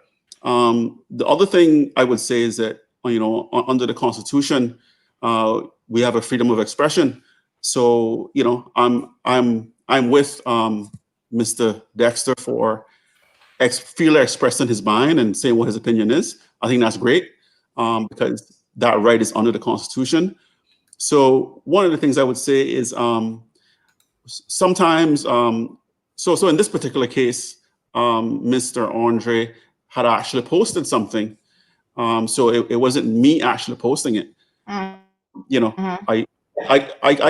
The other thing I would say is that, you know, under the Constitution, we have a freedom of expression. So, you know, I'm with Mr. Dexter for freely expressing his mind and saying what his opinion is. I think that's great, because that right is under the Constitution. So one of the things I would say is sometimes, so in this particular case, Mr. Andre had actually posted something. So it wasn't me actually posting it. You know, I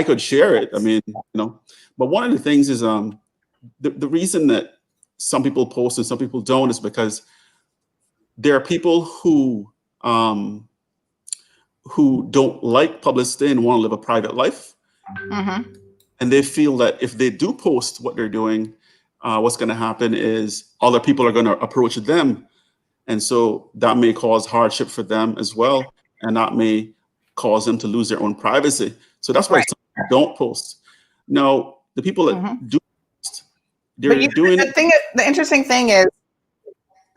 could share it. I mean, you know, but one of the things is the reason that some people post and some people don't is because there are people who don't like publicity and want to live a private life. And they feel that if they do post what they're doing, what's going to happen is other people are going to approach them. And so that may cause hardship for them as well. And that may cause them to lose their own privacy. So that's why some people don't post. Now, the people that do post, they're doing it. The interesting thing is,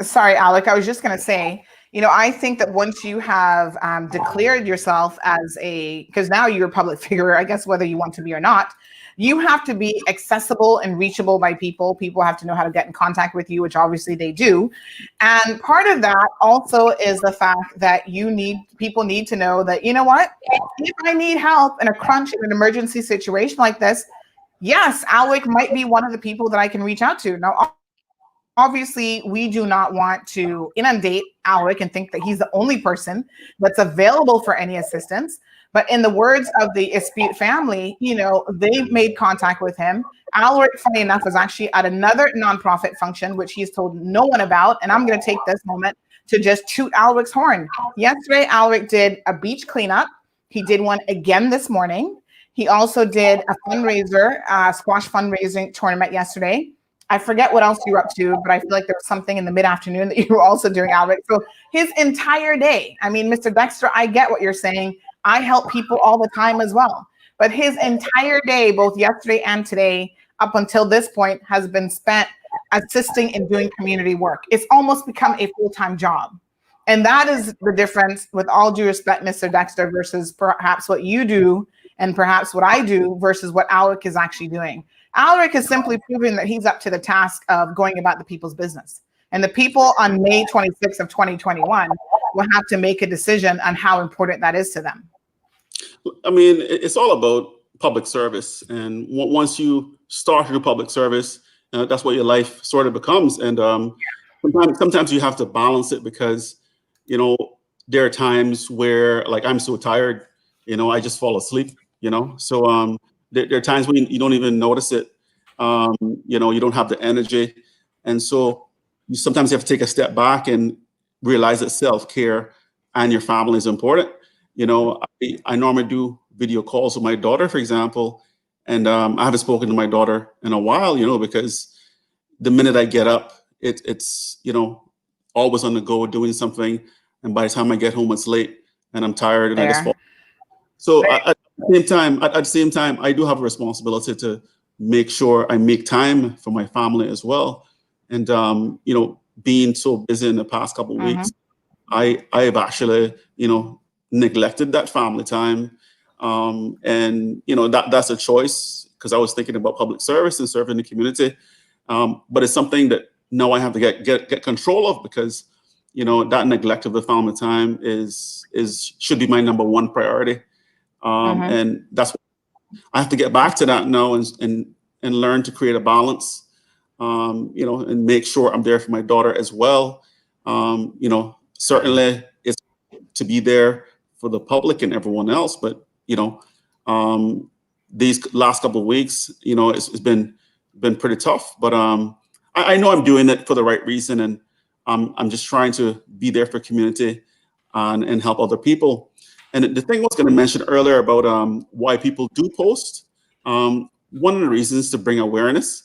sorry, Alec, I was just going to say, you know, I think that once you have declared yourself as because now you're a public figure, I guess whether you want to be or not, you have to be accessible and reachable by people. People have to know how to get in contact with you, which obviously they do. And part of that also is the fact that people need to know that, you know what, if I need help in a crunch, in an emergency situation like this, yes, Alec might be one of the people that I can reach out to. Now, obviously, we do not want to inundate Alec and think that he's the only person that's available for any assistance. But in the words of the Espute family, you know, they made contact with him. Alec, funny enough, was actually at another nonprofit function, which he's told no one about. And I'm going to take this moment to just toot Alec's horn. Yesterday, Alec did a beach cleanup. He did one again this morning. He also did a fundraiser, squash fundraising tournament yesterday. I forget what else you were up to, but I feel like there was something in the mid-afternoon that you were also doing, Alec. So his entire day, I mean, Mr. Dexter, I get what you're saying. I help people all the time as well. But his entire day, both yesterday and today, up until this point, has been spent assisting in doing community work. It's almost become a full-time job. And that is the difference, with all due respect, Mr. Dexter, versus perhaps what you do and perhaps what I do versus what Alec is actually doing. Alec is simply proving that he's up to the task of going about the people's business. And the people on May 26th of 2021 will have to make a decision on how important that is to them. I mean, it's all about public service. And once you start to do public service, that's what your life sort of becomes. And sometimes you have to balance it, because, you know, there are times where, like, I'm so tired, you know, I just fall asleep, you know. So there are times when you don't even notice it. You know, you don't have the energy. And so you sometimes have to take a step back and realize that self-care and your family is important. You know, I normally do video calls with my daughter, for example, and I haven't spoken to my daughter in a while, you know, because the minute I get up, it's, you know, always on the go doing something. And by the time I get home, it's late and I'm tired and I just fall. So at the same time, I do have a responsibility to make sure I make time for my family as well. And, you know, being so busy in the past couple of weeks, I have actually, you know, neglected that family time. And, you know, that's a choice, because I was thinking about public service and serving the community. But it's something that now I have to get control of, because that neglect of the family time should be my number one priority. And that's I have to get back to that now and learn to create a balance, and make sure I'm there for my daughter as well. Certainly it's to be there for the public and everyone else, but these last couple of weeks, it's been pretty tough. But I know I'm doing it for the right reason, and I'm just trying to be there for community and help other people. And the thing I was going to mention earlier about why people do post, one of the reasons to bring awareness.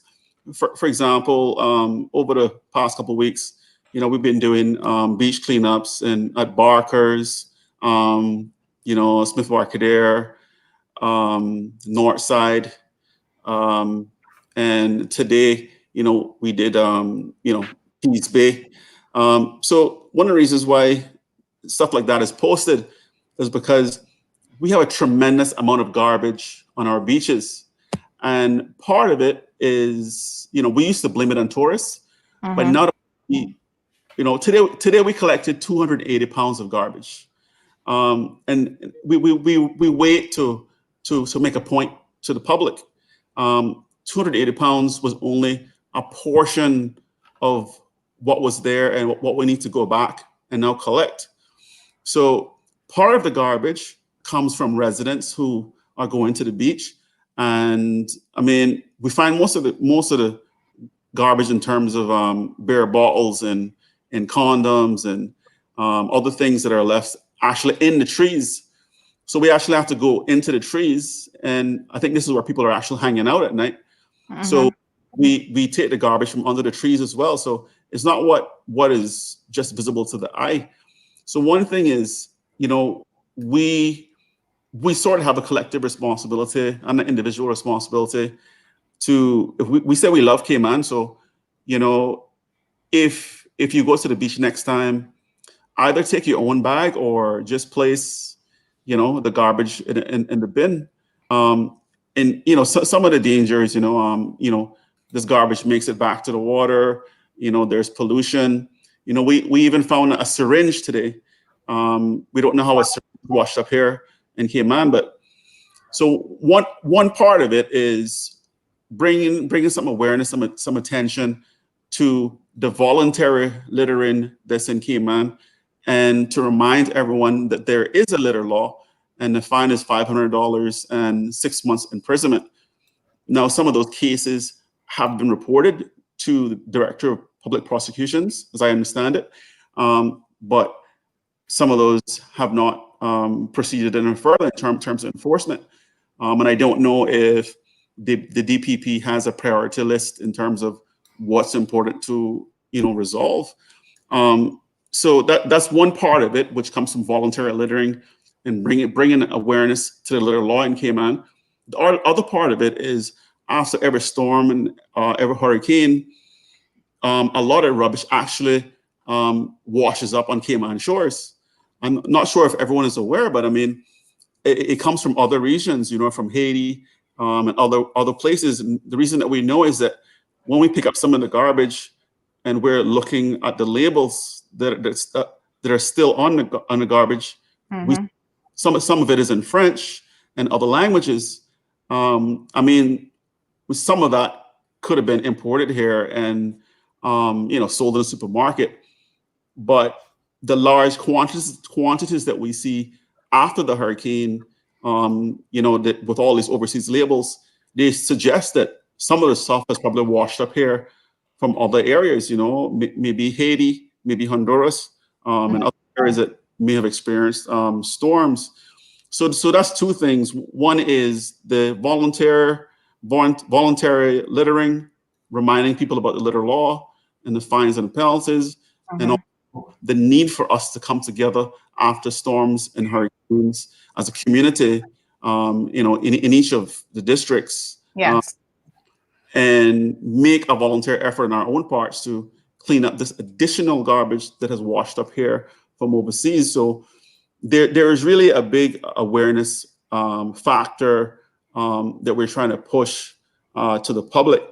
For example, over the past couple of weeks, we've been doing beach cleanups and at Barker's, Smith Barcadere, Northside, and today, we did, Peace Bay. So one of the reasons why stuff like that is posted is because we have a tremendous amount of garbage on our beaches. And part of it is, we used to blame it on tourists, but now today we collected 280 pounds of garbage. And we wait to make a point to the public. 280 pounds was only a portion of what was there and what we need to go back and now collect. So part of the garbage comes from residents who are going to the beach. And I mean, we find most of the garbage in terms of beer bottles and condoms and other things that are left actually in the trees. So we actually have to go into the trees, and I think this is where people are actually hanging out at night. So we take the garbage from under the trees as well. So it's not what is just visible to the eye. So one thing is, we sort of have a collective responsibility and an individual responsibility to, if we say we love Cayman. So, if you go to the beach next time, either take your own bag or just place, the garbage in the bin. Some of the dangers, this garbage makes it back to the water. There's pollution. We even found a syringe today. We don't know how a syringe washed up here in Cayman, but so one part of it is bringing some awareness, some attention to the voluntary littering that's in Cayman, and to remind everyone that there is a litter law, and the fine is $500 and 6 months imprisonment. Now, some of those cases have been reported to the Director of Public Prosecutions, as I understand it, but some of those have not proceeded any further in terms of enforcement. And I don't know if the DPP has a priority list in terms of what's important to resolve. So that's one part of it, which comes from voluntary littering and bringing awareness to the litter law in Cayman. The other part of it is after every storm and every hurricane, a lot of rubbish actually washes up on Cayman shores. I'm not sure if everyone is aware, but I mean, it comes from other regions, from Haiti and other places. And the reason that we know is that when we pick up some of the garbage and we're looking at the labels that are still on the garbage, some of it is in French and other languages. I mean, some of that could have been imported here and sold in the supermarket, but the large quantities that we see after the hurricane, that with all these overseas labels, they suggest that some of the stuff has probably washed up here from other areas, maybe Haiti, maybe Honduras, and other areas that may have experienced storms. So that's two things. One is the voluntary littering, reminding people about the litter law and the fines and the penalties, and also the need for us to come together after storms and hurricanes as a community, in each of the districts. Yes. And make a voluntary effort on our own parts to clean up this additional garbage that has washed up here from overseas. So there is really a big awareness factor that we're trying to push to the public.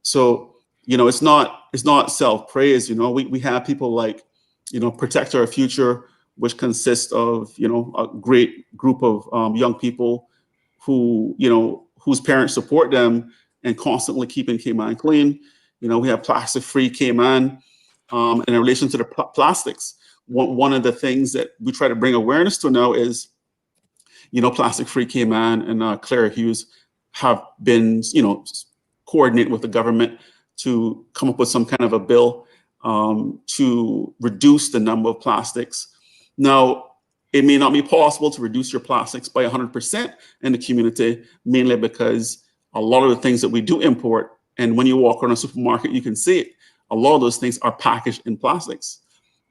So it's not self-praise. We have people like Protect Our Future, which consists of, a great group of young people who, whose parents support them and constantly keeping Cayman clean. We have Plastic Free Cayman. In relation to the plastics, one of the things that we try to bring awareness to now is, Plastic Free Cayman and Clara Hughes have been, coordinate with the government to come up with some kind of a bill to reduce the number of plastics. Now, it may not be possible to reduce your plastics by 100% in the community, mainly because a lot of the things that we do import, and when you walk around a supermarket, you can see it, a lot of those things are packaged in plastics.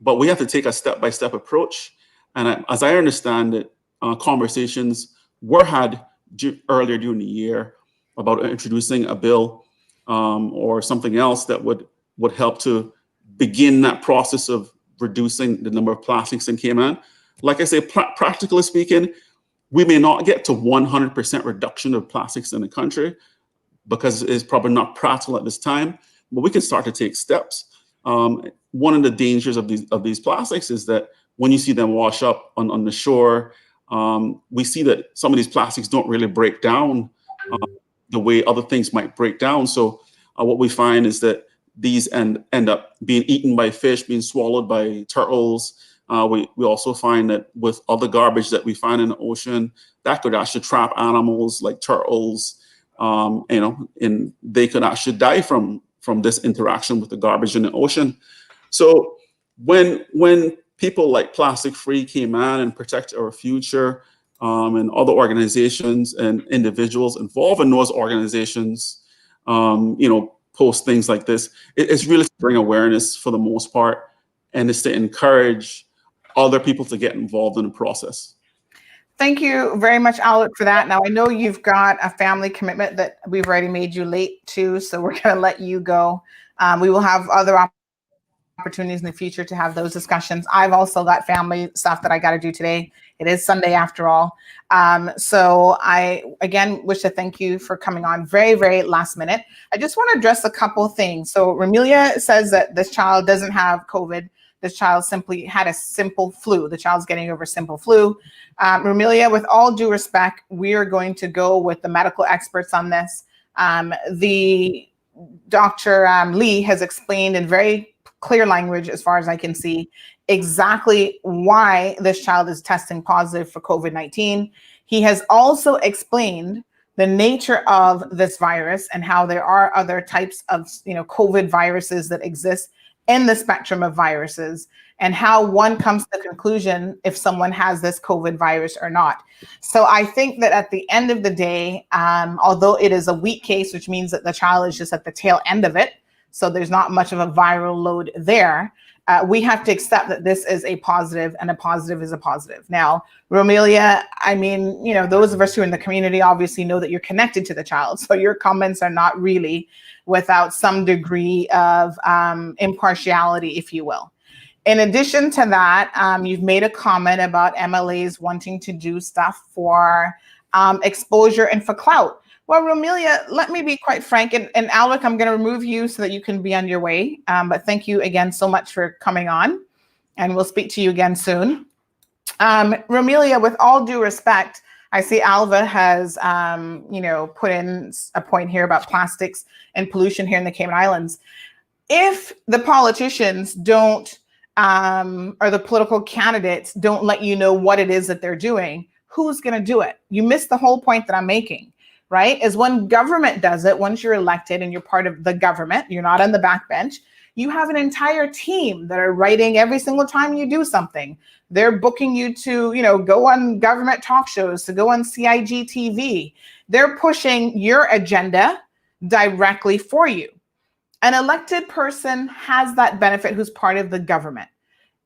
But we have to take a step-by-step approach. And as I understand it, conversations were had earlier during the year about introducing a bill or something else that would help to begin that process of reducing the number of plastics in Cayman. Like I say, practically speaking, we may not get to 100% reduction of plastics in the country because it's probably not practical at this time, but we can start to take steps. One of the dangers of these plastics is that when you see them wash up on the shore, we see that some of these plastics don't really break down the way other things might break down. So what we find is that these end up being eaten by fish, being swallowed by turtles. We also find that with other garbage that we find in the ocean, that could actually trap animals like turtles, and they could actually die from this interaction with the garbage in the ocean. So when people like Plastic Free Cayman and Protect Our Future and other organizations and individuals involved in those organizations, post things like this, it's really to bring awareness for the most part, and it's to encourage other people to get involved in the process. Thank you very much, Albert, for that. Now, I know you've got a family commitment that we've already made you late to, so we're going to let you go. We will have other opportunities in the future to have those discussions. I've also got family stuff that I got to do today. It is Sunday after all. So I, again, wish to thank you for coming on very, very last minute. I just want to address a couple of things. So Ramelia says that this child doesn't have COVID. This child simply had a simple flu. The child's getting over simple flu. Ramelia, with all due respect, we are going to go with the medical experts on this. The Dr. Lee has explained in very clear language, as far as I can see, exactly why this child is testing positive for COVID-19. He has also explained the nature of this virus and how there are other types of, COVID viruses that exist in the spectrum of viruses, and how one comes to the conclusion if someone has this COVID virus or not. So I think that at the end of the day, although it is a weak case, which means that the child is just at the tail end of it, so there's not much of a viral load there, we have to accept that this is a positive, and a positive is a positive. Now, Romelia, I mean, those of us who are in the community obviously know that you're connected to the child, so your comments are not really without some degree of impartiality, if you will. In addition to that, you've made a comment about MLAs wanting to do stuff for exposure and for clout. Well, Romelia, let me be quite frank, and Alec, I'm going to remove you so that you can be on your way. But thank you again so much for coming on, and we'll speak to you again soon. Romelia, with all due respect, I see Alva has, put in a point here about plastics and pollution here in the Cayman Islands. If the politicians don't, or the political candidates don't let you know what it is that they're doing, who's going to do it? You missed the whole point that I'm making, right? Is when government does it, once you're elected and you're part of the government, you're not on the backbench, you have an entire team that are writing every single time you do something. They're booking you to, go on government talk shows, to go on CIG TV. They're pushing your agenda directly for you. An elected person has that benefit who's part of the government.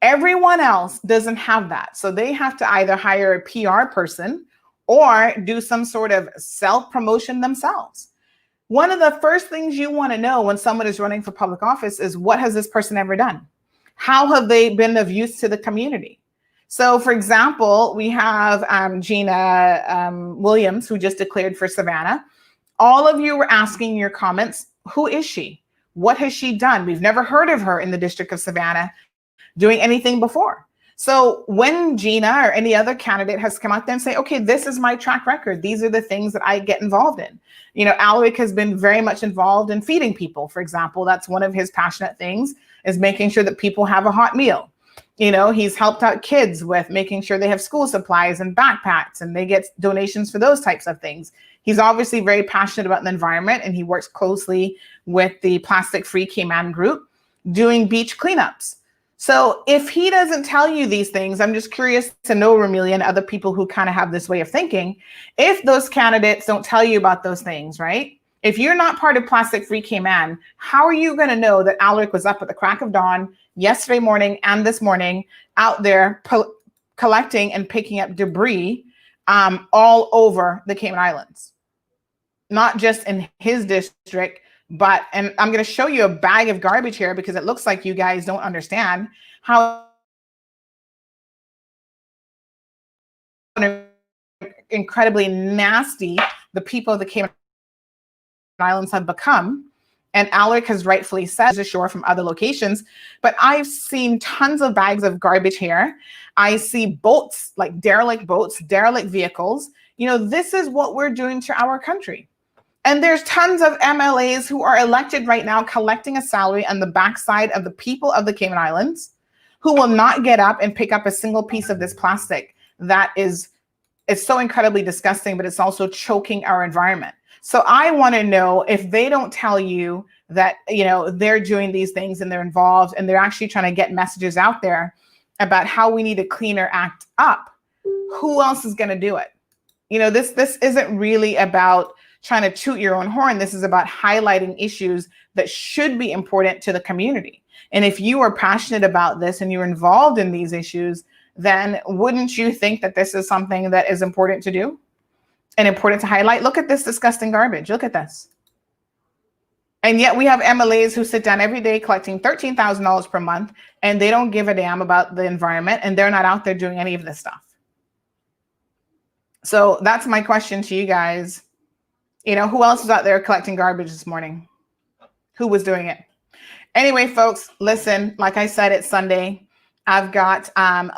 Everyone else doesn't have that. So they have to either hire a PR person or do some sort of self-promotion themselves. One of the first things you want to know when someone is running for public office is, what has this person ever done? How have they been of use to the community? So, for example, we have Gina Williams, who just declared for Savannah. All of you were asking your comments, who is she? What has she done? We've never heard of her in the District of Savannah. doing anything before. So when Gina or any other candidate has come out there and say, okay, this is my track record, these are the things that I get involved in. You know, Alaric has been very much involved in feeding people, for example. That's one of his passionate things, is making sure that people have a hot meal. You know, he's helped out kids with making sure they have school supplies and backpacks, and they get donations for those types of things. He's obviously very passionate about the environment, and he works closely with the Plastic Free Cayman group doing beach cleanups. So if he doesn't tell you these things, I'm just curious to know, Ramelia, and other people who kind of have this way of thinking, if those candidates don't tell you about those things, right? If you're not part of Plastic Free Cayman, how are you going to know that Alaric was up at the crack of dawn yesterday morning and this morning out there collecting and picking up debris all over the Cayman Islands? Not just in his district, but, and I'm going to show you a bag of garbage here because it looks like you guys don't understand how incredibly nasty the people of the Cayman Islands have become. And Alaric has rightfully said ashore from other locations, but I've seen tons of bags of garbage here. I see boats, like derelict boats, derelict vehicles. You know, this is what we're doing to our country. And there's tons of MLAs who are elected right now collecting a salary on the backside of the people of the Cayman Islands who will not get up and pick up a single piece of this plastic that is, it's so incredibly disgusting, but it's also choking our environment. So I want to know, if they don't tell you that, you know, they're doing these things and they're involved and they're actually trying to get messages out there about how we need to clean our act up, who else is going to do it? You know, this isn't really about trying to toot your own horn. This is about highlighting issues that should be important to the community. And if you are passionate about this and you're involved in these issues, then wouldn't you think that this is something that is important to do and important to highlight? Look at this disgusting garbage. Look at this. And yet we have MLAs who sit down every day collecting $13,000 per month, and they don't give a damn about the environment, and they're not out there doing any of this stuff. So that's my question to you guys. You know, who else was out there collecting garbage this morning? Who was doing it? Anyway, folks, listen, like I said, it's Sunday. I've got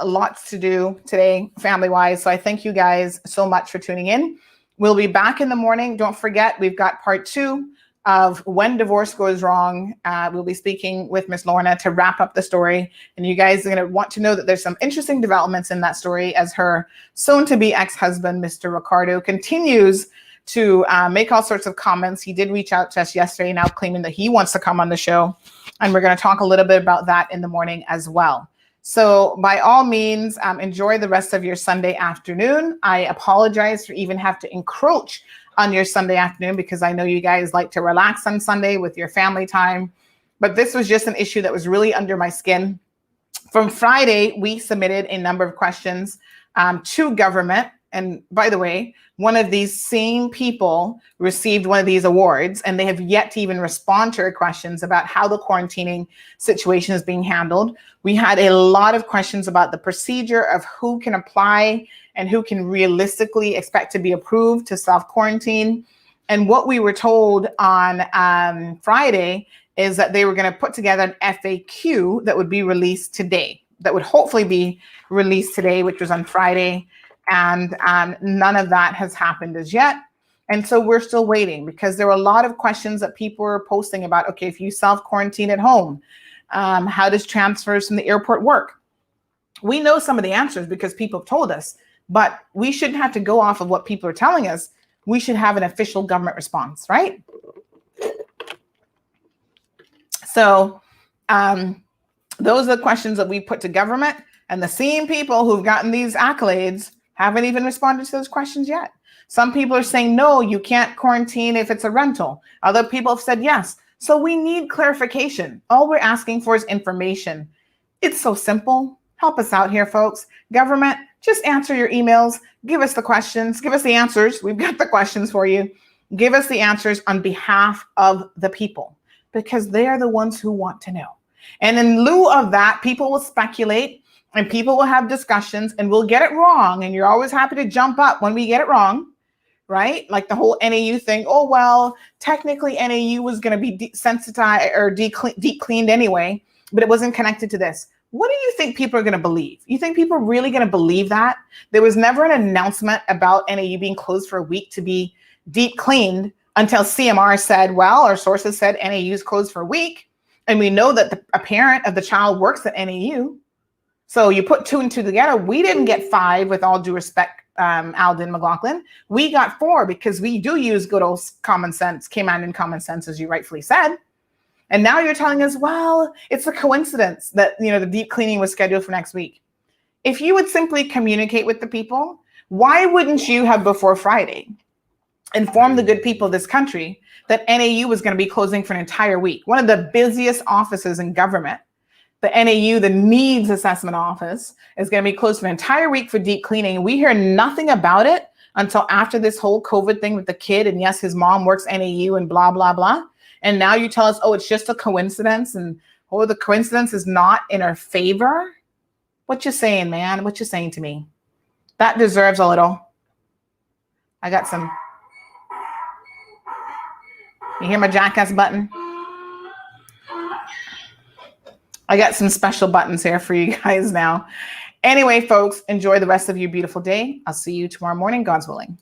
lots to do today, family-wise. So I thank you guys so much for tuning in. We'll be back in the morning. Don't forget, we've got part 2 of When Divorce Goes Wrong. We'll be speaking with Miss Lorna to wrap up the story. And you guys are going to want to know that there's some interesting developments in that story as her soon-to-be ex-husband, Mr. Ricardo, continues to make all sorts of comments. He did reach out to us yesterday, now claiming that he wants to come on the show. And we're going to talk a little bit about that in the morning as well. So by all means, enjoy the rest of your Sunday afternoon. I apologize for even have to encroach on your Sunday afternoon because I know you guys like to relax on Sunday with your family time. But this was just an issue that was really under my skin. From Friday, we submitted a number of questions to government. And by the way, one of these same people received one of these awards, and they have yet to even respond to our questions about how the quarantining situation is being handled. We had a lot of questions about the procedure of who can apply and who can realistically expect to be approved to self-quarantine. And what we were told on Friday is that they were going to put together an FAQ that would be released today, that would hopefully be released today, which was on Friday. And none of that has happened as yet. And so we're still waiting because there were a lot of questions that people were posting about, okay, if you self-quarantine at home, how does transfers from the airport work? We know some of the answers because people have told us, but we shouldn't have to go off of what people are telling us. We should have an official government response, right? So those are the questions that we put to government, and the same people who've gotten these accolades haven't even responded to those questions yet. Some people are saying, no, you can't quarantine if it's a rental. Other people have said yes. So we need clarification. All we're asking for is information. It's so simple. Help us out here, folks. Government, just answer your emails. Give us the questions. Give us the answers. We've got the questions for you. Give us the answers on behalf of the people because they are the ones who want to know. And in lieu of that, people will speculate. And people will have discussions and we'll get it wrong. And you're always happy to jump up when we get it wrong, right? Like the whole NAU thing. Oh, well, technically NAU was going to be desensitized or deep cleaned anyway, but it wasn't connected to this. What do you think people are going to believe? You think people are really going to believe that? There was never an announcement about NAU being closed for a week to be deep cleaned until CMR said, well, our sources said NAU is closed for a week. And we know that a parent of the child works at NAU. So you put 2 and 2 together. We didn't get 5, with all due respect, Alden McLaughlin. We got 4 because we do use good old common sense, Cayman and common sense, as you rightfully said. And now you're telling us, well, it's a coincidence that, the deep cleaning was scheduled for next week. If you would simply communicate with the people, why wouldn't you have, before Friday, informed the good people of this country that NAU was going to be closing for an entire week? One of the busiest offices in government, the NAU, the Needs Assessment Office, is going to be closed for an entire week for deep cleaning. We hear nothing about it until after this whole COVID thing with the kid. And yes, his mom works NAU and blah, blah, blah. And now you tell us, oh, it's just a coincidence. And oh, the coincidence is not in our favor. What you saying, man? What you saying to me? That deserves a little. I got some. You hear my jackass button? I got some special buttons here for you guys now. Anyway, folks, enjoy the rest of your beautiful day. I'll see you tomorrow morning, God's willing.